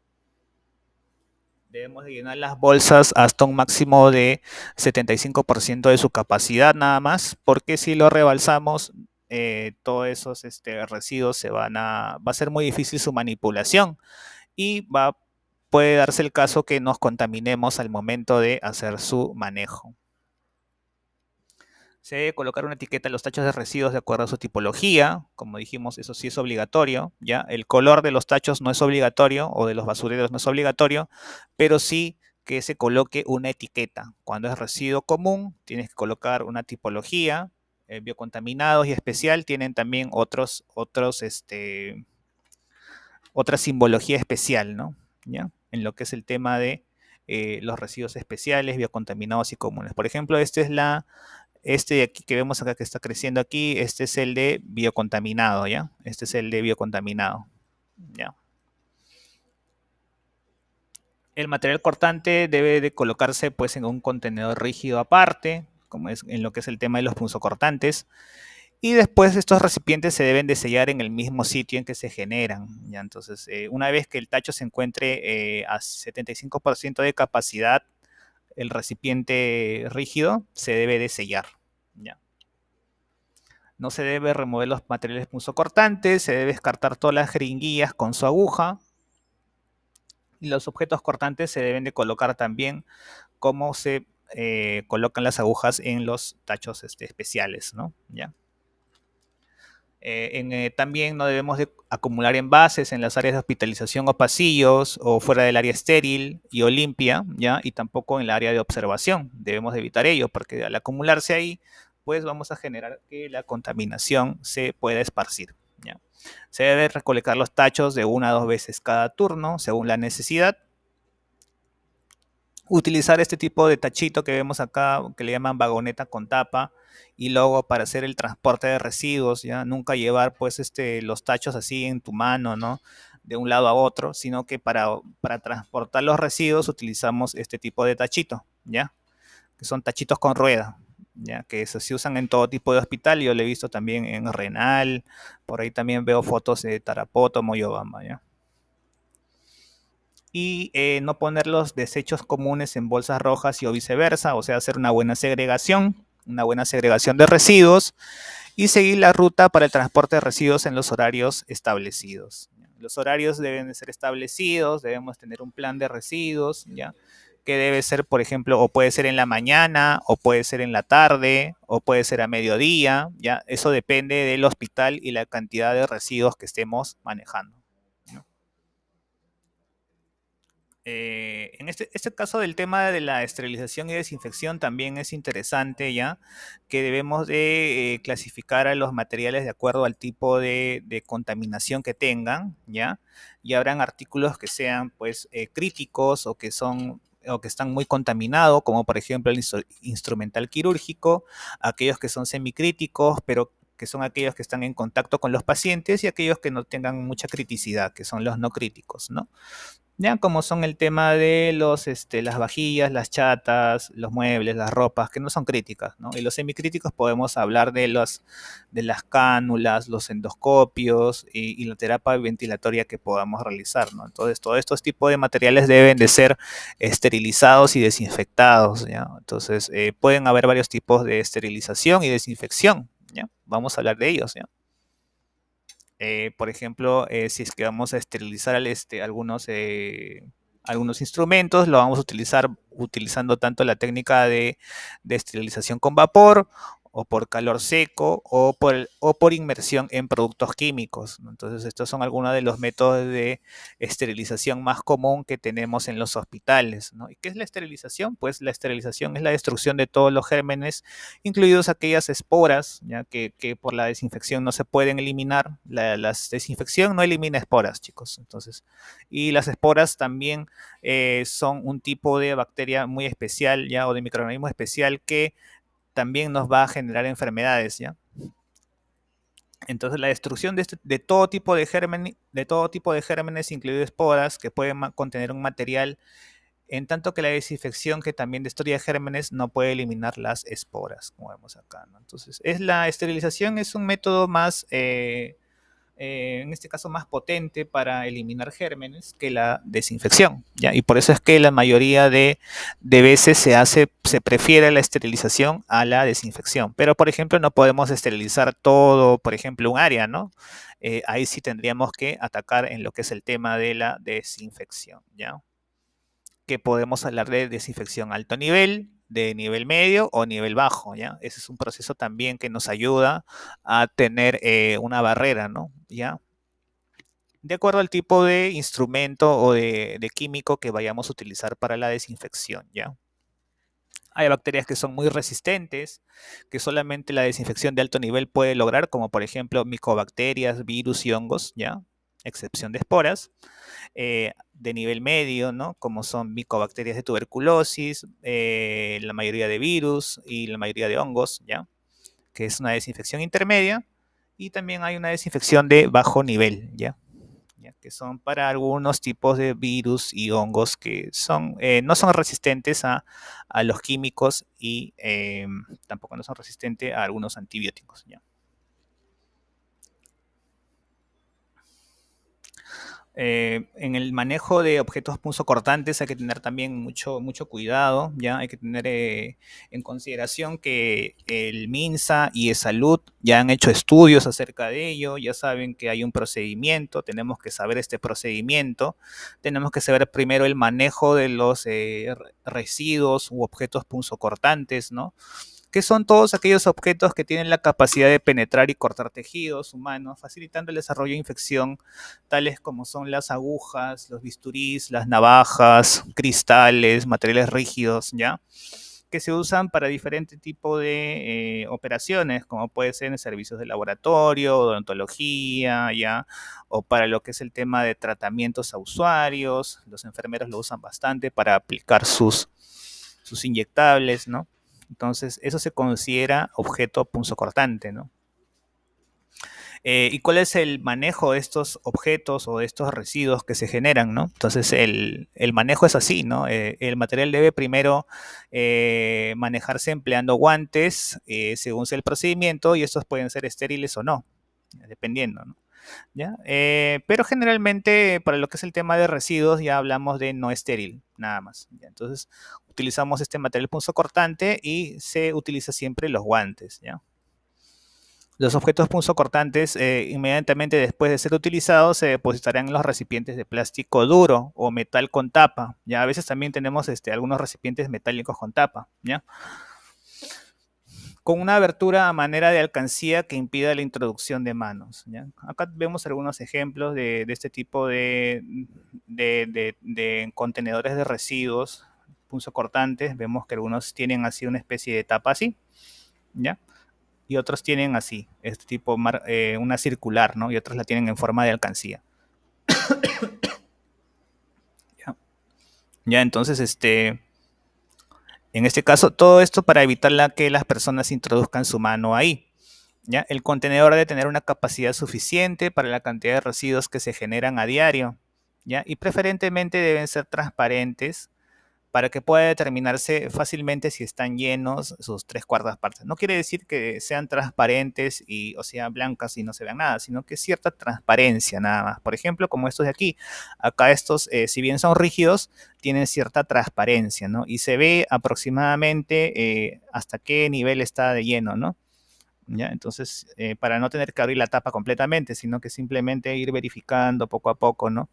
Debemos de llenar las bolsas hasta un máximo de 75% de su capacidad nada más, porque si lo rebalsamos, todos esos residuos va a ser muy difícil su manipulación y puede darse el caso que nos contaminemos al momento de hacer su manejo. Se debe colocar una etiqueta en los tachos de residuos de acuerdo a su tipología. Como dijimos, eso sí es obligatorio, ¿ya? El color de los tachos no es obligatorio o de los basureros no es obligatorio, pero sí que se coloque una etiqueta. Cuando es residuo común, tienes que colocar una tipología. Biocontaminados y especial tienen también otra simbología especial, ¿no? ¿Ya? En lo que es el tema de los residuos especiales, biocontaminados y comunes. Por ejemplo, este de aquí que vemos acá que está creciendo aquí, este es el de biocontaminado, ¿ya? Este es el de biocontaminado, ¿ya? El material cortante debe de colocarse pues en un contenedor rígido aparte, como es en lo que es el tema de los punzocortantes. Y después estos recipientes se deben de sellar en el mismo sitio en que se generan, ¿ya? Entonces, una vez que el tacho se encuentre a 75% de capacidad, el recipiente rígido se debe de sellar, ¿ya? No se debe remover los materiales punzocortantes, se debe descartar todas las jeringuillas con su aguja y los objetos cortantes se deben de colocar también como se colocan las agujas en los tachos especiales, ¿no? ¿Ya? También no debemos de acumular envases en las áreas de hospitalización o pasillos o fuera del área estéril y o limpia, ¿ya? Y tampoco en el área de observación. Debemos de evitar ello porque al acumularse ahí, pues vamos a generar que la contaminación se pueda esparcir, ¿ya? Se debe recolectar los tachos de 1 a 2 veces cada turno, según la necesidad. Utilizar este tipo de tachito que vemos acá, que le llaman vagoneta con tapa, y luego para hacer el transporte de residuos, ya nunca llevar pues los tachos así en tu mano, ¿no? De un lado a otro, sino que para transportar los residuos utilizamos este tipo de tachito, ¿ya? Que son tachitos con rueda, ¿ya? Que se usan en todo tipo de hospital, yo lo he visto también en Renal, por ahí también veo fotos de Tarapoto, Moyobamba, ¿ya? Y no poner los desechos comunes en bolsas rojas y o viceversa, o sea, hacer una buena segregación de residuos y seguir la ruta para el transporte de residuos en los horarios establecidos. Los horarios deben de ser establecidos, debemos tener un plan de residuos, ¿ya? Que debe ser, por ejemplo, o puede ser en la mañana, o puede ser en la tarde, o puede ser a mediodía, ¿ya? Eso depende del hospital y la cantidad de residuos que estemos manejando, ¿no? En este caso del tema de la esterilización y desinfección también es interesante ya que debemos de clasificar a los materiales de acuerdo al tipo de contaminación que tengan, ¿ya? Y habrán artículos que sean pues críticos o que están muy contaminados, como por ejemplo el instrumental quirúrgico, aquellos que son semicríticos, pero que son aquellos que están en contacto con los pacientes y aquellos que no tengan mucha criticidad, que son los no críticos, ¿no? Ya como son el tema de las vajillas, las chatas, los muebles, las ropas, que no son críticas, ¿no? Y los semicríticos podemos hablar de las cánulas, los endoscopios y la terapia ventilatoria que podamos realizar, ¿no? Entonces, todos estos tipos de materiales deben de ser esterilizados y desinfectados, ¿ya? Entonces, pueden haber varios tipos de esterilización y desinfección, ¿ya? Vamos a hablar de ellos, ¿ya? Por ejemplo, si es que vamos a esterilizar algunos instrumentos, lo vamos a utilizar utilizando tanto la técnica de esterilización con vapor o por calor seco o por inmersión en productos químicos, ¿no? Entonces, estos son algunos de los métodos de esterilización más común que tenemos en los hospitales, ¿no? ¿Y qué es la esterilización? Pues la esterilización es la destrucción de todos los gérmenes incluidos aquellas esporas, ya que por la desinfección no se pueden eliminar. La desinfección no elimina esporas, chicos. Entonces, y las esporas también son un tipo de bacteria muy especial, ya, o de microorganismo especial que también nos va a generar enfermedades, ya. Entonces, la destrucción de todo tipo de gérmenes, incluidos esporas, que pueden contener un material en tanto que la desinfección que también destruye gérmenes no puede eliminar las esporas, como vemos acá, ¿no? Entonces, la esterilización es un método más, en este caso, más potente para eliminar gérmenes que la desinfección, ¿ya? Y por eso es que la mayoría de veces se prefiere la esterilización a la desinfección. Pero, por ejemplo, no podemos esterilizar todo, por ejemplo, un área, ¿no? Ahí sí tendríamos que atacar en lo que es el tema de la desinfección, ¿ya? Que podemos hablar de desinfección alto nivel, de nivel medio o nivel bajo, ¿ya? Ese es un proceso también que nos ayuda a tener una barrera, ¿no? ¿Ya? De acuerdo al tipo de instrumento o de químico que vayamos a utilizar para la desinfección, ¿ya? Hay bacterias que son muy resistentes, que solamente la desinfección de alto nivel puede lograr, como por ejemplo micobacterias, virus y hongos, ¿ya? Excepción de esporas de nivel medio, ¿no? Como son micobacterias de tuberculosis, la mayoría de virus y la mayoría de hongos, ¿ya? Que es una desinfección intermedia. Y también hay una desinfección de bajo nivel, ¿ya? ¿Ya? Que son para algunos tipos de virus y hongos que no son resistentes a los químicos y tampoco no son resistentes a algunos antibióticos, ¿ya? En el manejo de objetos punzocortantes hay que tener también mucho cuidado, ¿ya? Hay que tener en consideración que el MINSA y Salud ya han hecho estudios acerca de ello, ya saben que hay un procedimiento, tenemos que saber este procedimiento, tenemos que saber primero el manejo de los residuos u objetos punzocortantes, ¿no? que son todos aquellos objetos que tienen la capacidad de penetrar y cortar tejidos humanos, facilitando el desarrollo de infección, tales como son las agujas, los bisturís, las navajas, cristales, materiales rígidos, ¿ya? Que se usan para diferentes tipos de operaciones, como puede ser en servicios de laboratorio, odontología, ¿ya? O para lo que es el tema de tratamientos a usuarios. Los enfermeros lo usan bastante para aplicar sus inyectables, ¿no? Entonces, eso se considera objeto punzocortante, ¿no? ¿Y cuál es el manejo de estos objetos o de estos residuos que se generan, ¿no? Entonces, el manejo es así, ¿no? El material debe primero manejarse empleando guantes, según sea el procedimiento, y estos pueden ser estériles o no, dependiendo, ¿no? ¿Ya? Pero generalmente, para lo que es el tema de residuos, ya hablamos de no estéril, nada más. ¿Ya? Entonces, utilizamos este material punzocortante y se utiliza siempre los guantes, ¿ya? Los objetos punzocortantes, inmediatamente después de ser utilizados, se depositarán en los recipientes de plástico duro o metal con tapa. Ya a veces también tenemos algunos recipientes metálicos con tapa, ¿ya? Con una abertura a manera de alcancía que impida la introducción de manos, ¿ya? Acá vemos algunos ejemplos de este tipo de contenedores de residuos punzocortantes. Vemos que algunos tienen así una especie de tapa así, ¿ya? Y otros tienen así, este tipo, una circular, ¿no? Y otros la tienen en forma de alcancía. ¿Ya? Ya, entonces, en este caso, todo esto para evitar que las personas introduzcan su mano ahí. ¿Ya? El contenedor debe tener una capacidad suficiente para la cantidad de residuos que se generan a diario, ¿ya? Y preferentemente deben ser transparentes para que pueda determinarse fácilmente si están llenos sus tres cuartas partes. No quiere decir que sean transparentes o sean blancas y no se vean nada, sino que cierta transparencia nada más. Por ejemplo, como estos de aquí. Acá estos, si bien son rígidos, tienen cierta transparencia, ¿no? Y se ve aproximadamente hasta qué nivel está de lleno, ¿no? ¿Ya? Entonces, para no tener que abrir la tapa completamente, sino que simplemente ir verificando poco a poco, ¿no?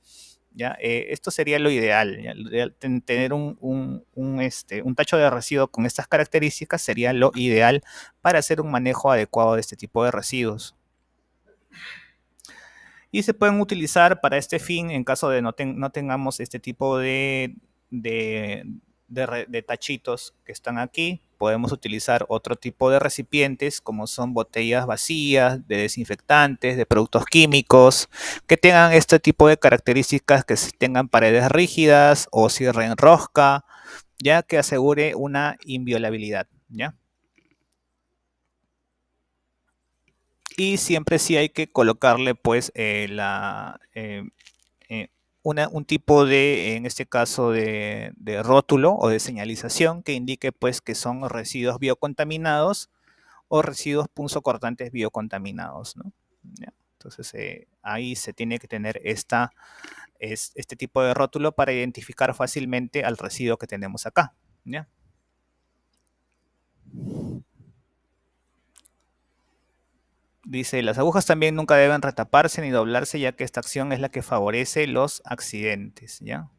¿Ya? Esto sería lo ideal, ¿ya? Lo ideal, tener un tacho de residuo con estas características sería lo ideal para hacer un manejo adecuado de este tipo de residuos. Y se pueden utilizar para este fin en caso de no tengamos este tipo de, de tachitos que están aquí. Podemos utilizar otro tipo de recipientes como son botellas vacías, de desinfectantes, de productos químicos, que tengan este tipo de características, que tengan paredes rígidas o cierre en rosca, ya que asegure una inviolabilidad, ¿ya? Y siempre sí hay que colocarle pues eh, un tipo de, en este caso, de rótulo o de señalización que indique pues que son residuos biocontaminados o residuos punzocortantes biocontaminados, ¿no? ¿Ya? Entonces ahí se tiene que tener este tipo de rótulo para identificar fácilmente al residuo que tenemos acá, ¿ya? Dice, las agujas también nunca deben retaparse ni doblarse, ya que esta acción es la que favorece los accidentes, ¿ya?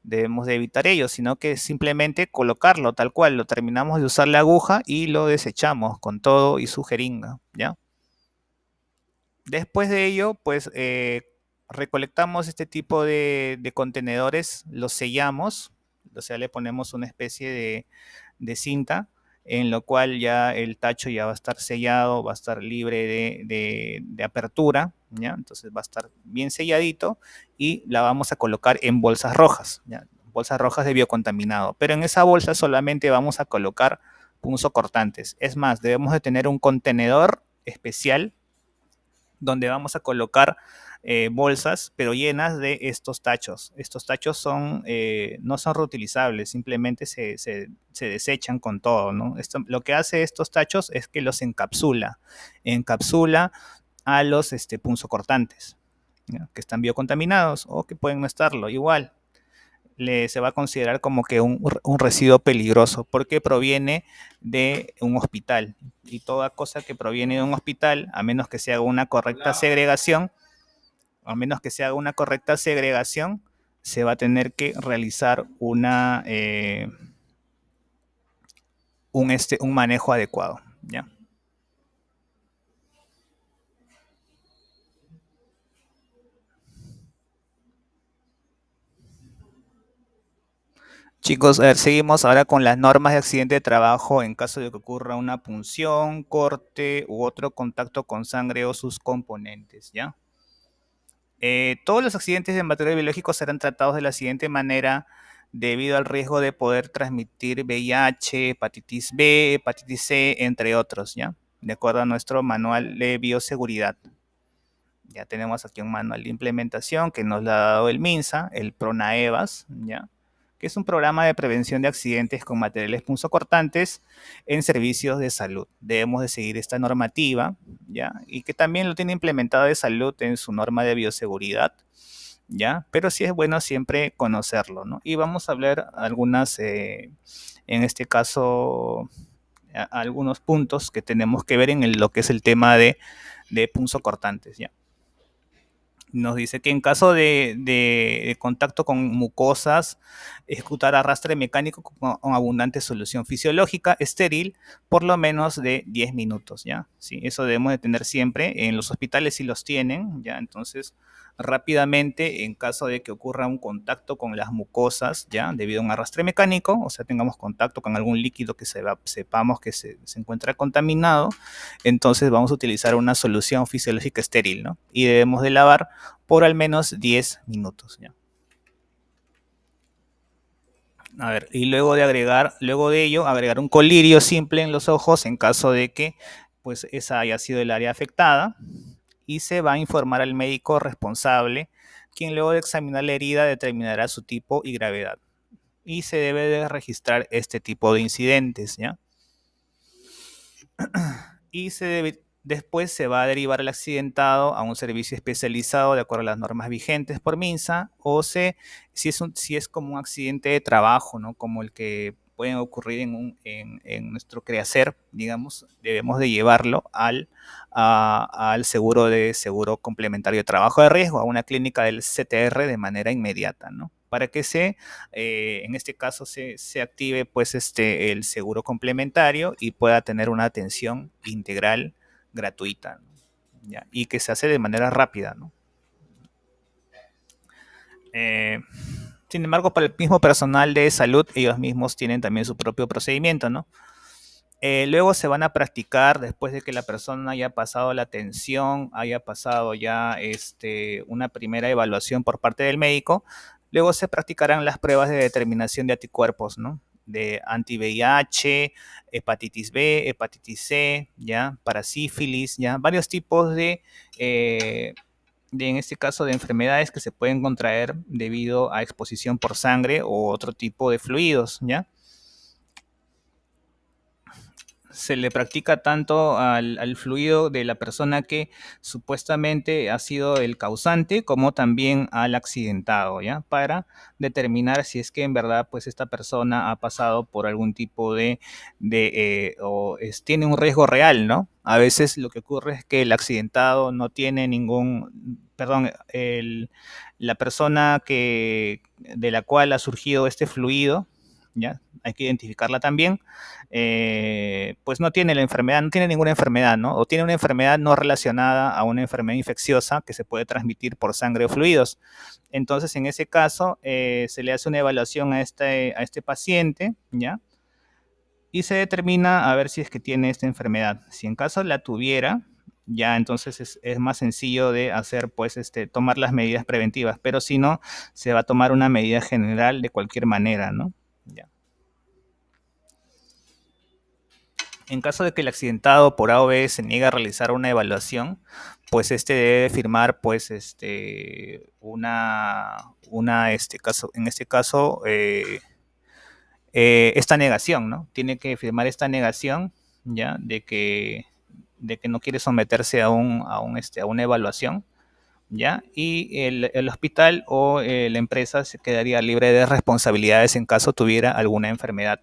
Debemos de evitar ello, sino que simplemente colocarlo tal cual, lo terminamos de usar la aguja y lo desechamos con todo y su jeringa, ¿ya? Después de ello, pues recolectamos este tipo de contenedores, los sellamos, o sea, le ponemos una especie de cinta en lo cual ya el tacho ya va a estar sellado, va a estar libre de apertura, ¿ya? Entonces va a estar bien selladito y la vamos a colocar en bolsas rojas, ¿ya? Bolsas rojas de biocontaminado. Pero en esa bolsa solamente vamos a colocar punzocortantes. Es más, debemos de tener un contenedor especial donde vamos a colocar bolsas, pero llenas de estos tachos. Estos tachos no son reutilizables, simplemente se desechan con todo, ¿no? Lo que hace estos tachos es que los encapsula a los punzocortantes, ¿ya? Que están biocontaminados o que pueden no estarlo. Igual, se va a considerar como que un residuo peligroso porque proviene de un hospital. Y toda cosa que proviene de un hospital, a menos que se haga una correcta segregación, a menos que se haga una correcta segregación, se va a tener que realizar un manejo adecuado, ¿ya? Chicos, a ver, seguimos ahora con las normas de accidente de trabajo en caso de que ocurra una punción, corte u otro contacto con sangre o sus componentes, ¿ya? Todos los accidentes de material biológico serán tratados de la siguiente manera debido al riesgo de poder transmitir VIH, hepatitis B, hepatitis C, entre otros, ¿ya? De acuerdo a nuestro manual de bioseguridad. Ya tenemos aquí un manual de implementación que nos lo ha dado el MINSA, el PRONAEVAS, ¿ya? Que es un programa de prevención de accidentes con materiales punzocortantes en servicios de salud. Debemos de seguir esta normativa, ¿ya? Y que también lo tiene implementado de salud en su norma de bioseguridad, ¿ya? Pero sí es bueno siempre conocerlo, ¿no? Y vamos a hablar algunas, en este caso, algunos puntos que tenemos que ver en lo que es el tema de punzocortantes, ¿ya? Nos dice que en caso de contacto con mucosas, ejecutar arrastre mecánico con abundante solución fisiológica estéril por lo menos de 10 minutos, ¿ya? Sí, eso debemos de tener siempre. En los hospitales si los tienen, ¿ya? Entonces, rápidamente, en caso de que ocurra un contacto con las mucosas, ¿ya? Debido a un arrastre mecánico, o sea, tengamos contacto con algún líquido que sepamos que se encuentra contaminado, entonces vamos a utilizar una solución fisiológica estéril, ¿no? Y debemos de lavar por al menos 10 minutos, ¿ya? A ver, y luego de ello, agregar un colirio simple en los ojos en caso de que pues esa haya sido el área afectada y se va a informar al médico responsable, quien luego de examinar la herida determinará su tipo y gravedad. Y se debe de registrar este tipo de incidentes, ¿ya? Y después se va a derivar el accidentado a un servicio especializado de acuerdo a las normas vigentes por MINSA si es como un accidente de trabajo, ¿no? Como el que pueden ocurrir en nuestro quehacer, digamos, debemos de llevarlo al seguro complementario de trabajo de riesgo, a una clínica del CTR de manera inmediata, ¿no? Para que en este caso se active pues el seguro complementario y pueda tener una atención integral gratuita, ¿no? ¿Ya? Y que se hace de manera rápida, ¿no? Eh, Sin embargo, para el mismo personal de salud, ellos mismos tienen también su propio procedimiento, ¿no? Luego se van a practicar, después de que la persona haya pasado la atención, haya pasado ya una primera evaluación por parte del médico, luego se practicarán las pruebas de determinación de anticuerpos, ¿no? De anti-VIH, hepatitis B, hepatitis C, ¿ya? Para sífilis, ¿ya? Varios tipos en este caso, de enfermedades que se pueden contraer debido a exposición por sangre o otro tipo de fluidos, ¿ya? Se le practica tanto al fluido de la persona que supuestamente ha sido el causante, como también al accidentado, ¿ya? Para determinar si es que en verdad, pues, esta persona ha pasado por algún tipo tiene un riesgo real, ¿no? A veces lo que ocurre es que el accidentado no tiene perdón, la persona de la cual ha surgido este fluido, ¿ya? Hay que identificarla también, pues no tiene la enfermedad, no tiene ninguna enfermedad, ¿no? O tiene una enfermedad no relacionada a una enfermedad infecciosa que se puede transmitir por sangre o fluidos. Entonces, en ese caso, se le hace una evaluación a este paciente, ¿ya? Y se determina a ver si es que tiene esta enfermedad. Si en caso la tuviera, ya entonces es más sencillo de hacer, pues, tomar las medidas preventivas, pero si no, se va a tomar una medida general de cualquier manera, ¿no? Ya. En caso de que el accidentado por A o B se niegue a realizar una evaluación, pues debe firmar pues en este caso esta negación, ¿no? Tiene que firmar esta negación ya de que no quiere someterse a una evaluación ¿ya? Y el hospital o la empresa se quedaría libre de responsabilidades en caso tuviera alguna enfermedad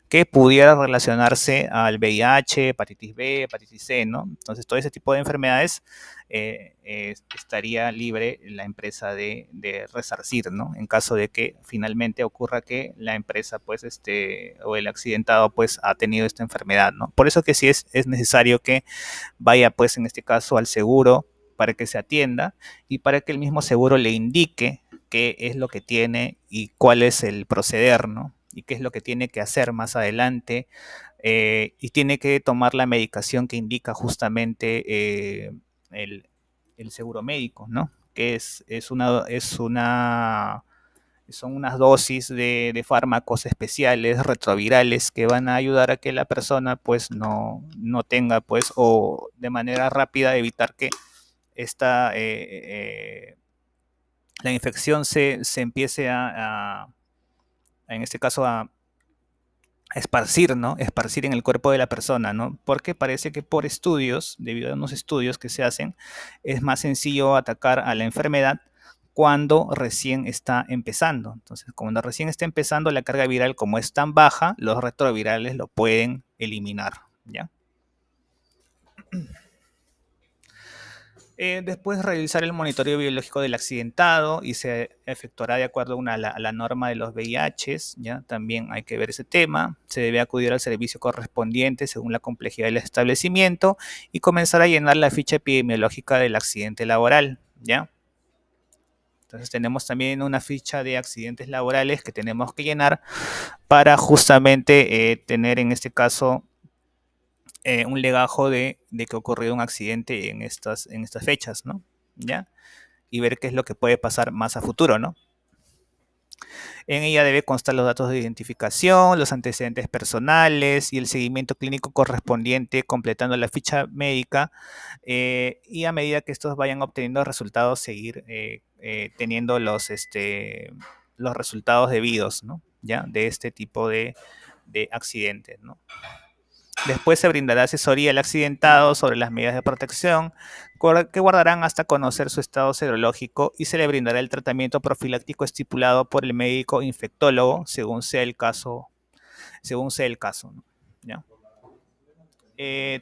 que pudiera relacionarse al VIH, hepatitis B, hepatitis C, ¿no? Entonces, todo ese tipo de enfermedades estaría libre la empresa de resarcir, ¿no? En caso de que finalmente ocurra que la empresa, pues, o el accidentado, pues, ha tenido esta enfermedad, ¿no? Por eso que sí es necesario que vaya, pues, en este caso al seguro para que se atienda y para que el mismo seguro le indique qué es lo que tiene y cuál es el proceder, ¿no? Y qué es lo que tiene que hacer más adelante. Y tiene que tomar la medicación que indica justamente el, el seguro médico, ¿no? Que son unas dosis de fármacos especiales, retrovirales, que van a ayudar a que la persona pues no tenga pues o de manera rápida evitar que esta, la infección se empiece en este caso, a esparcir, ¿no? Esparcir en el cuerpo de la persona, ¿no? Porque parece que por estudios, debido a unos estudios que se hacen, es más sencillo atacar a la enfermedad cuando recién está empezando. Entonces, cuando recién está empezando, la carga viral, como es tan baja, los retrovirales lo pueden eliminar, ¿ya? Después realizar el monitoreo biológico del accidentado y se efectuará de acuerdo a la norma de los VIHs, ¿ya? También hay que ver ese tema. Se debe acudir al servicio correspondiente según la complejidad del establecimiento y comenzar a llenar la ficha epidemiológica del accidente laboral, ¿ya? Entonces tenemos también una ficha de accidentes laborales que tenemos que llenar para justamente tener en este caso un legajo de que ocurrió un accidente en estas fechas, ¿no? ¿Ya? Y ver qué es lo que puede pasar más a futuro, ¿no? En ella debe constar los datos de identificación, los antecedentes personales y el seguimiento clínico correspondiente, completando la ficha médica y a medida que estos vayan obteniendo resultados, seguir teniendo los resultados debidos, ¿no? ¿Ya? De este tipo de accidentes, ¿no? Después se brindará asesoría al accidentado sobre las medidas de protección que guardarán hasta conocer su estado serológico y se le brindará el tratamiento profiláctico estipulado por el médico infectólogo según sea el caso, ¿no? ¿Ya?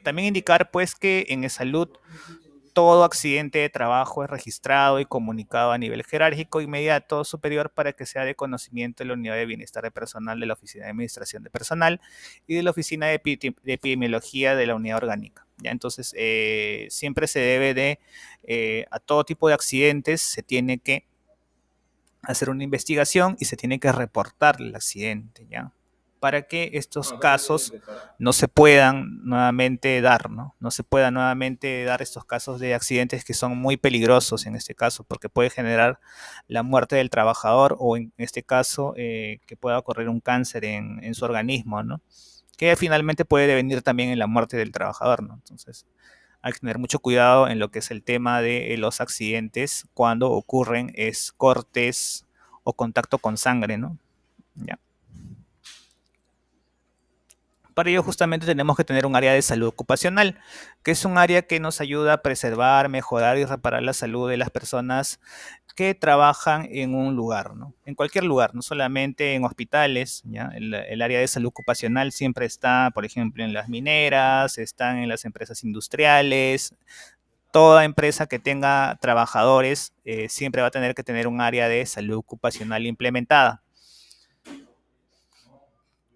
También indicar pues que en salud todo accidente de trabajo es registrado y comunicado a nivel jerárquico inmediato superior para que sea de conocimiento de la Unidad de Bienestar de Personal de la Oficina de Administración de Personal y de la Oficina de Epidemiología de la Unidad Orgánica. ¿Ya? Entonces, siempre se debe a todo tipo de accidentes, se tiene que hacer una investigación y se tiene que reportar el accidente, ¿ya? Para que estos casos no se puedan nuevamente dar, ¿no? No se puedan nuevamente dar estos casos de accidentes que son muy peligrosos en este caso, porque puede generar la muerte del trabajador o en este caso que pueda ocurrir un cáncer en su organismo, ¿no? Que finalmente puede devenir también en la muerte del trabajador, ¿no? Entonces, hay que tener mucho cuidado en lo que es el tema de los accidentes cuando ocurren cortes o contacto con sangre, ¿no? ¿Ya? Para ello justamente tenemos que tener un área de salud ocupacional, que es un área que nos ayuda a preservar, mejorar y reparar la salud de las personas que trabajan en un lugar, ¿no? En cualquier lugar, no solamente en hospitales, ¿ya? El área de salud ocupacional siempre está, por ejemplo, en las mineras, están en las empresas industriales. Toda empresa que tenga trabajadores siempre va a tener que tener un área de salud ocupacional implementada.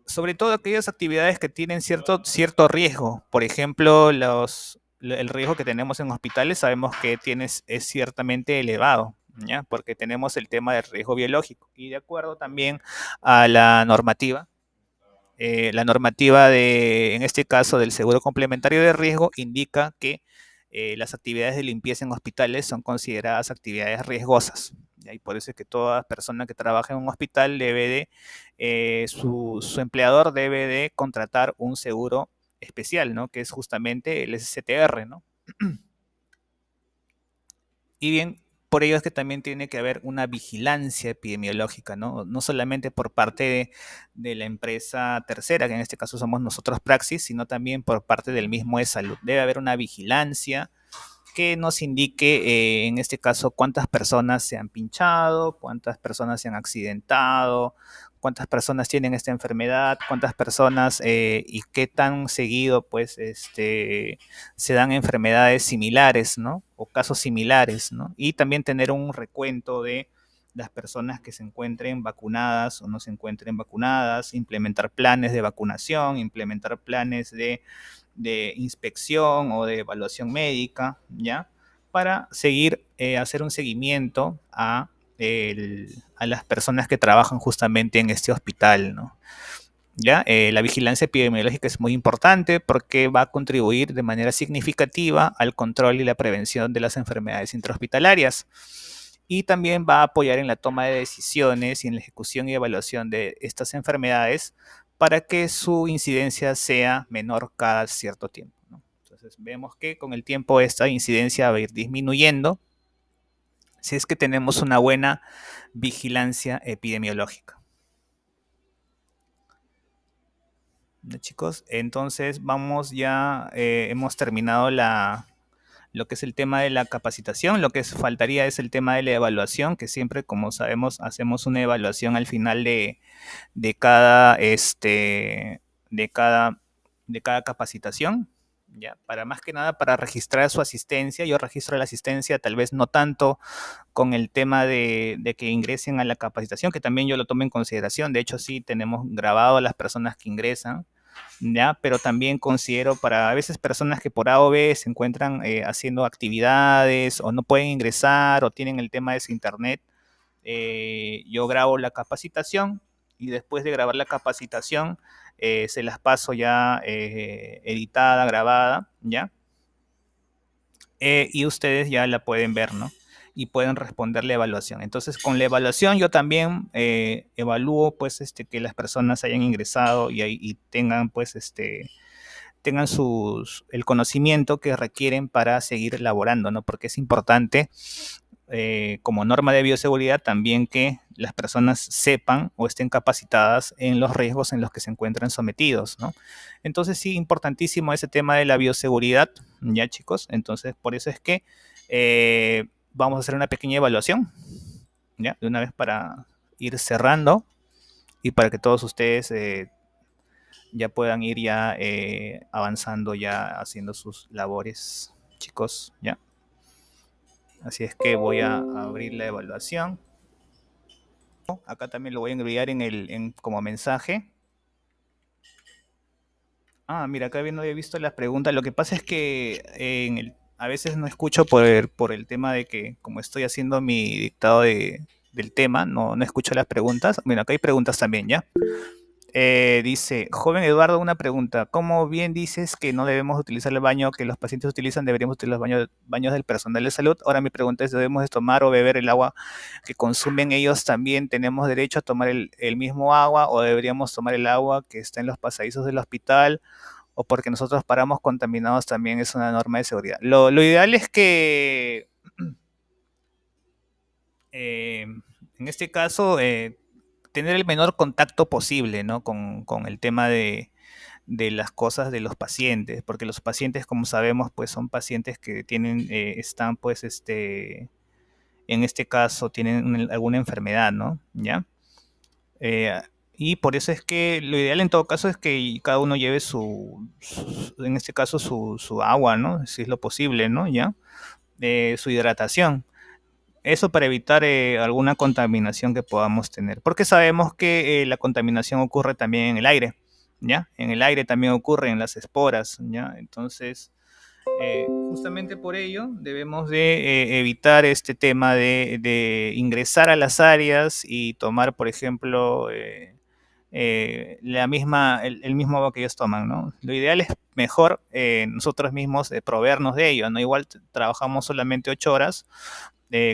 Sobre todo aquellas actividades que tienen cierto riesgo. Por ejemplo, el riesgo que tenemos en hospitales sabemos que es ciertamente elevado, ¿ya? Porque tenemos el tema del riesgo biológico. Y de acuerdo también a la normativa en este caso, del seguro complementario de riesgo indica que las actividades de limpieza en hospitales son consideradas actividades riesgosas. ¿Ya? Y por eso es que toda persona que trabaja en un hospital su empleador debe de contratar un seguro especial, ¿no? Que es justamente el SCTR, ¿no? Y bien, por ello es que también tiene que haber una vigilancia epidemiológica, ¿no? No solamente por parte de la empresa tercera, que en este caso somos nosotros Praxis, sino también por parte del mismo de salud. Debe haber una vigilancia que nos indique, en este caso, cuántas personas se han pinchado, cuántas personas se han accidentado, cuántas personas tienen esta enfermedad, cuántas personas y qué tan seguido pues se dan enfermedades similares, ¿no? O casos similares, ¿no? Y también tener un recuento de las personas que se encuentren vacunadas o no se encuentren vacunadas, implementar planes de vacunación, implementar planes de inspección o de evaluación médica, ¿ya? Para seguir, hacer un seguimiento a las personas que trabajan justamente en este hospital, ¿no? ¿Ya? La vigilancia epidemiológica es muy importante porque va a contribuir de manera significativa al control y la prevención de las enfermedades intrahospitalarias y también va a apoyar en la toma de decisiones y en la ejecución y evaluación de estas enfermedades para que su incidencia sea menor cada cierto tiempo, ¿no? Entonces vemos que con el tiempo esta incidencia va a ir disminuyendo si es que tenemos una buena vigilancia epidemiológica. ¿No, chicos? Entonces vamos ya, hemos terminado lo que es el tema de la capacitación. Lo que faltaría es el tema de la evaluación, que siempre, como sabemos, hacemos una evaluación al final de cada, de cada, de cada capacitación. Ya, para más que nada para registrar su asistencia. Yo registro la asistencia, tal vez no tanto con el tema de que ingresen a la capacitación, que también yo lo tomo en consideración. De hecho, sí tenemos grabado a las personas que ingresan, ¿ya? Pero también considero para a veces personas que por A o B se encuentran haciendo actividades o no pueden ingresar o tienen el tema de su internet, yo grabo la capacitación y después de grabar la capacitación se las paso ya editada, grabada, ¿ya? Y ustedes ya la pueden ver, ¿no? Y pueden responder la evaluación. Entonces, con la evaluación yo también evalúo, pues, que las personas hayan ingresado y tengan, pues, tengan el conocimiento que requieren para seguir laborando, ¿no? Porque es importante, como norma de bioseguridad, también que las personas sepan o estén capacitadas en los riesgos en los que se encuentran sometidos, ¿no? Entonces, sí, importantísimo ese tema de la bioseguridad, ¿ya, chicos? Entonces, por eso es que vamos a hacer una pequeña evaluación, ¿ya? De una vez para ir cerrando y para que todos ustedes ya puedan ir ya avanzando, ya haciendo sus labores, chicos, ¿ya? Así es que voy a abrir la evaluación. Acá también lo voy a enviar como mensaje. Ah, mira, acá no había visto las preguntas. Lo que pasa es que a veces no escucho por el tema de que como estoy haciendo mi dictado del tema, no escucho las preguntas. Mira, acá hay preguntas también, ¿ya? Dice, joven Eduardo, una pregunta. ¿Cómo bien dices que no debemos utilizar el baño que los pacientes utilizan? Deberíamos utilizar los baños del personal de salud. Ahora mi pregunta es, ¿debemos de tomar o beber el agua que consumen ellos? ¿También tenemos derecho a tomar el mismo agua o deberíamos tomar el agua que está en los pasadizos del hospital? ¿O porque nosotros paramos contaminados también es una norma de seguridad? Lo ideal es que, en este caso, tener el menor contacto posible, ¿no? Con el tema de las cosas de los pacientes, porque los pacientes, como sabemos, pues son pacientes que tienen, están, pues, en este caso, tienen alguna enfermedad, ¿no? ¿Ya? Eh, y por eso es que lo ideal en todo caso es que cada uno lleve en este caso, su agua, ¿no? Si es lo posible, ¿no? ¿Ya? Su hidratación. Eso para evitar alguna contaminación que podamos tener, porque sabemos que la contaminación ocurre también en el aire, ¿ya? En el aire también ocurre en las esporas, ¿ya? Entonces, justamente por ello debemos de evitar este tema de ingresar a las áreas y tomar, por ejemplo, el mismo agua que ellos toman, ¿no? Lo ideal es mejor nosotros mismos proveernos de ello, ¿no? Igual trabajamos solamente 8 horas,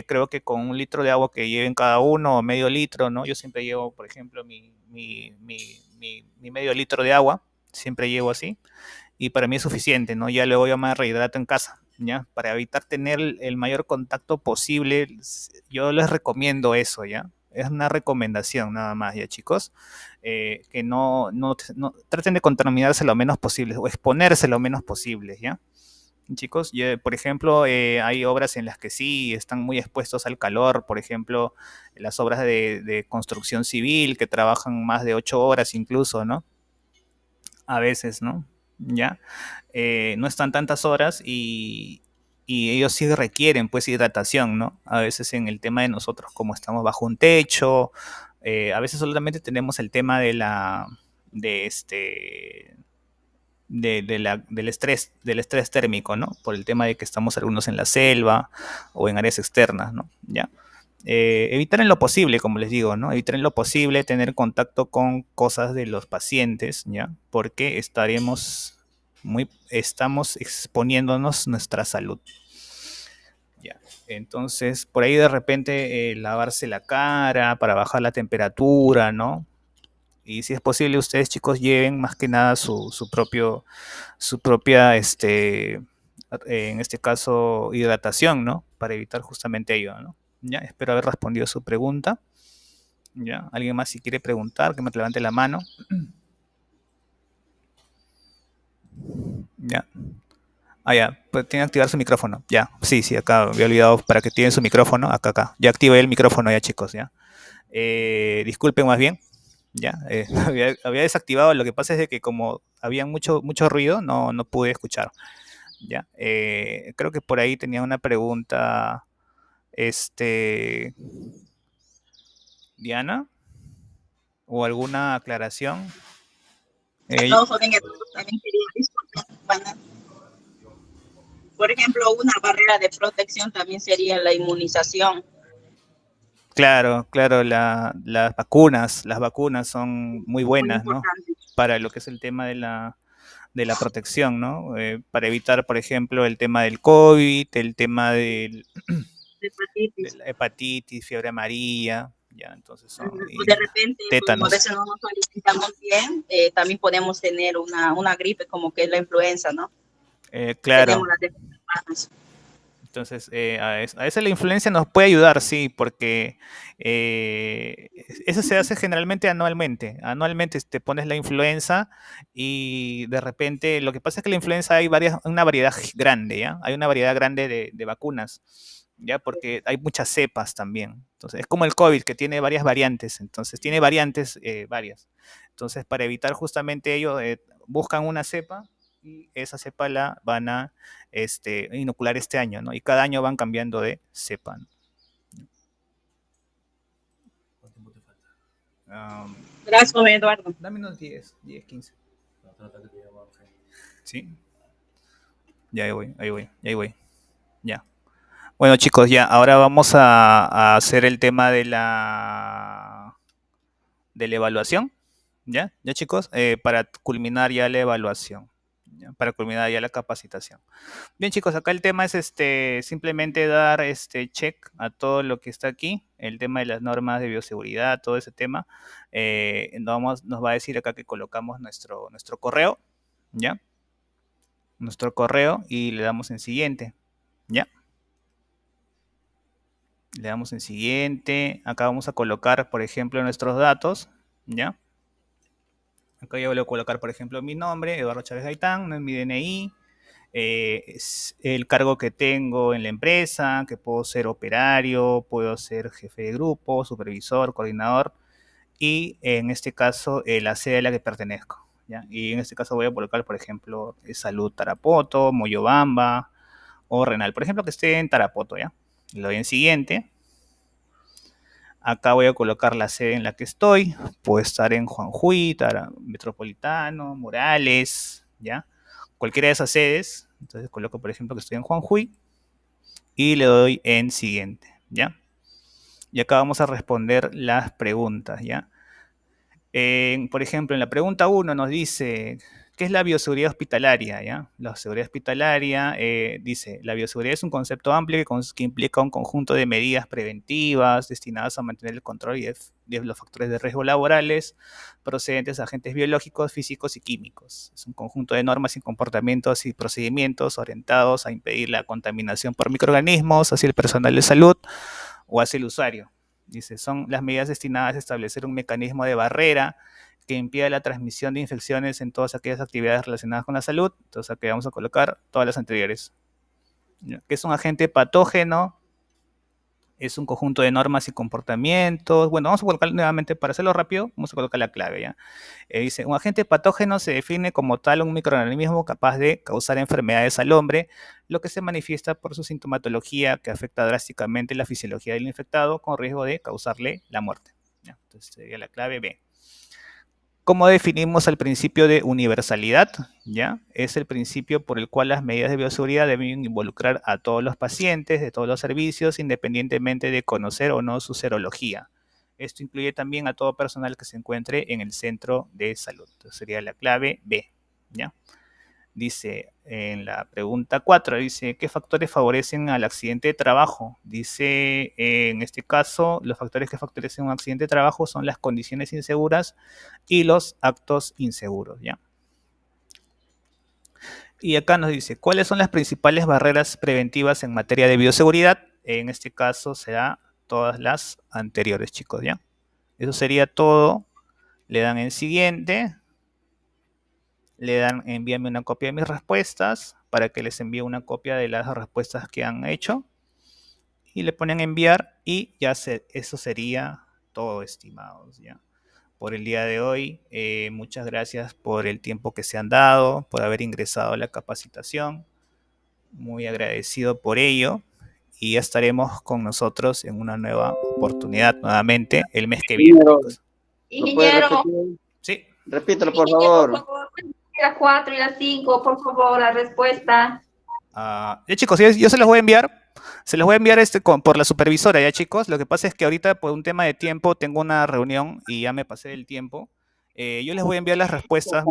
creo que con 1 litro de agua que lleven cada uno o medio litro, ¿no? Yo siempre llevo, por ejemplo, mi medio litro de agua, siempre llevo así, y para mí es suficiente, ¿no? Ya luego yo me rehidrato en casa, ¿ya? Para evitar tener el mayor contacto posible, yo les recomiendo eso, ¿ya? Es una recomendación nada más, ¿ya, chicos? Que no traten de contaminarse lo menos posible o exponerse lo menos posible, ¿ya? chicos. Por ejemplo, hay obras en las que sí están muy expuestos al calor, por ejemplo, las obras de construcción civil que trabajan más de 8 horas incluso, ¿no? A veces, ¿no? ¿Ya? No están tantas horas y ellos sí requieren pues hidratación, ¿no? A veces en el tema de nosotros, como estamos bajo un techo, a veces solamente tenemos el tema de este, del estrés térmico, ¿no? Por el tema de que estamos algunos en la selva o en áreas externas, ¿no? ¿Ya? Evitar en lo posible, como les digo, ¿no? Evitar en lo posible tener contacto con cosas de los pacientes, ¿ya? Porque estamos exponiéndonos nuestra salud. Ya. Entonces, por ahí de repente lavarse la cara para bajar la temperatura, ¿no? Y si es posible, ustedes chicos lleven más que nada su propia, en este caso, hidratación, ¿no? Para evitar justamente ello, ¿no? Ya, espero haber respondido su pregunta. ¿Ya? ¿Alguien más si quiere preguntar, que me levante la mano? Ya. Ah, ya, pues tiene que activar su micrófono. Ya, sí, sí, acá había olvidado para que tienen su micrófono. Acá, acá. Ya activé el micrófono ya, chicos, ya. Disculpen más bien. Ya, había desactivado. Lo que pasa es de que como había mucho ruido, no pude escuchar. Ya. Creo que por ahí tenía una pregunta, este, Diana, o alguna aclaración. Eh, No, joven, también quería disculpar, por ejemplo, una barrera de protección también sería la inmunización, Claro, claro, las vacunas son muy muy buenas, ¿no? importante. Para lo que es el tema de la protección, ¿no? Para evitar, por ejemplo, el tema del COVID, el tema de Hepatitis. la hepatitis, fiebre amarilla, ya, entonces son, O de repente, como a tétanos. veces no nos alimentamos bien, también podemos tener una gripe como que es la influenza, ¿no? Claro, Tenemos las defensas bajas. entonces, a veces la influencia nos puede ayudar, sí, porque eso se hace generalmente anualmente. Anualmente te pones la influenza y de repente, lo que pasa es que la influenza hay una variedad grande, ¿ya? Hay una variedad grande de vacunas, ¿ya? Porque hay muchas cepas también. Entonces, es como el COVID, que tiene varias variantes. Entonces, tiene variantes varias. Entonces, para evitar justamente ello, buscan una cepa y esa cepa la van a inocular este año, ¿no? Y cada año van cambiando de cepa, ¿no? ¿Cuánto tiempo te falta? Gracias, joven Eduardo. Dame unos 10, 15. ¿Sí? Ya ahí voy, ahí voy, ahí voy. Ya. Bueno, chicos, ya, ahora vamos a hacer el tema de la evaluación. ¿Ya? ¿Ya, chicos? Para culminar ya la evaluación. ¿Ya? Para culminar ya la capacitación. Bien, chicos, acá el tema es simplemente dar check a todo lo que está aquí, el tema de las normas de bioseguridad, todo ese tema. Nos va a decir acá que colocamos nuestro correo, ¿ya? Nuestro correo y le damos en siguiente, ¿ya? Le damos en siguiente. Acá vamos a colocar, por ejemplo, nuestros datos, ¿ya? Acá yo voy a colocar, por ejemplo, mi nombre, Eduardo Chávez Gaitán, mi DNI, es el cargo que tengo en la empresa, que puedo ser operario, puedo ser jefe de grupo, supervisor, coordinador y en este caso la sede a la que pertenezco. ¿Ya? Y en este caso voy a colocar, por ejemplo, Salud Tarapoto, Moyobamba o Renal. Por ejemplo, que esté en Tarapoto, ¿ya? Le doy en siguiente. Acá voy a colocar la sede en la que estoy. Puede estar en Juanjuy, Metropolitano, Morales, ¿ya? Cualquiera de esas sedes. Entonces coloco, por ejemplo, que estoy en Juanjuy y le doy en siguiente, ¿ya? Y acá vamos a responder las preguntas, ¿ya? Por ejemplo, en la pregunta 1 nos dice, ¿qué es la bioseguridad hospitalaria? ¿Ya? La seguridad hospitalaria dice, la bioseguridad es un concepto amplio que implica un conjunto de medidas preventivas destinadas a mantener el control de los factores de riesgo laborales procedentes de agentes biológicos, físicos y químicos. Es un conjunto de normas y comportamientos y procedimientos orientados a impedir la contaminación por microorganismos hacia el personal de salud o hacia el usuario. Dice, son las medidas destinadas a establecer un mecanismo de barrera que impida la transmisión de infecciones en todas aquellas actividades relacionadas con la salud. Entonces aquí vamos a colocar todas las anteriores. ¿ya? Que es un agente patógeno, es un conjunto de normas y comportamientos. Bueno, vamos a colocar nuevamente, para hacerlo rápido, vamos a colocar la clave, ¿ya? Dice, un agente patógeno se define como tal un microorganismo capaz de causar enfermedades al hombre, lo que se manifiesta por su sintomatología que afecta drásticamente la fisiología del infectado con riesgo de causarle la muerte. ¿Ya? Entonces sería la clave B. ¿Cómo definimos el principio de universalidad? ¿Ya? Es el principio por el cual las medidas de bioseguridad deben involucrar a todos los pacientes de todos los servicios, independientemente de conocer o no su serología. Esto incluye también a todo personal que se encuentre en el centro de salud. Entonces sería la clave B. ¿Ya? Dice en la pregunta 4, dice, ¿qué factores favorecen al accidente de trabajo? Dice, en este caso, los factores que favorecen un accidente de trabajo son las condiciones inseguras y los actos inseguros, ¿ya? Y acá nos dice, ¿cuáles son las principales barreras preventivas en materia de bioseguridad? En este caso será todas las anteriores, chicos, ¿ya? Eso sería todo. Le dan en siguiente, le dan envíame una copia de mis respuestas para que les envíe una copia de las respuestas que han hecho y le ponen enviar y ya eso sería todo, estimados, ¿ya? Por el día de hoy. Muchas gracias por el tiempo que se han dado, por haber ingresado a la capacitación. Muy agradecido por ello. Y ya estaremos con nosotros en una nueva oportunidad nuevamente el mes que viene, Ingeniero, chicos. ¿lo puede Ingeniero, repetir? Sí. Repítelo, por ingeniero, por favor. favor, la 4 y la 5, por favor, la respuesta. Ya chicos, yo se los voy a enviar. Se los voy a enviar por la supervisora, ya chicos. Lo que pasa es que ahorita por un tema de tiempo tengo una reunión y ya me pasé del tiempo. Yo les voy a enviar las respuestas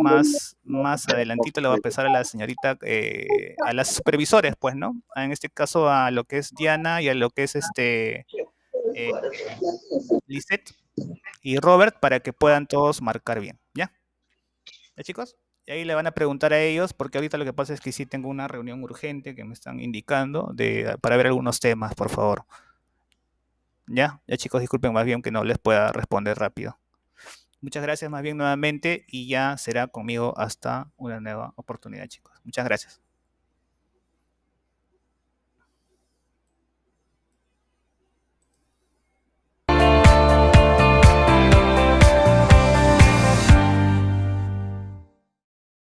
más adelantito. Le voy a pasar a la señorita, a las supervisores, pues, ¿no? En este caso a lo que es Diana y a lo que es eh, Lisette y Robert para que puedan todos marcar bien, ¿ya? ¿Ya chicos? Y ahí le van a preguntar a ellos, porque ahorita lo que pasa es que sí tengo una reunión urgente que me están indicando para ver algunos temas, por favor. ¿Ya? Ya chicos, disculpen más bien que no les pueda responder rápido. Muchas gracias más bien nuevamente y ya será conmigo hasta una nueva oportunidad, chicos. Muchas gracias.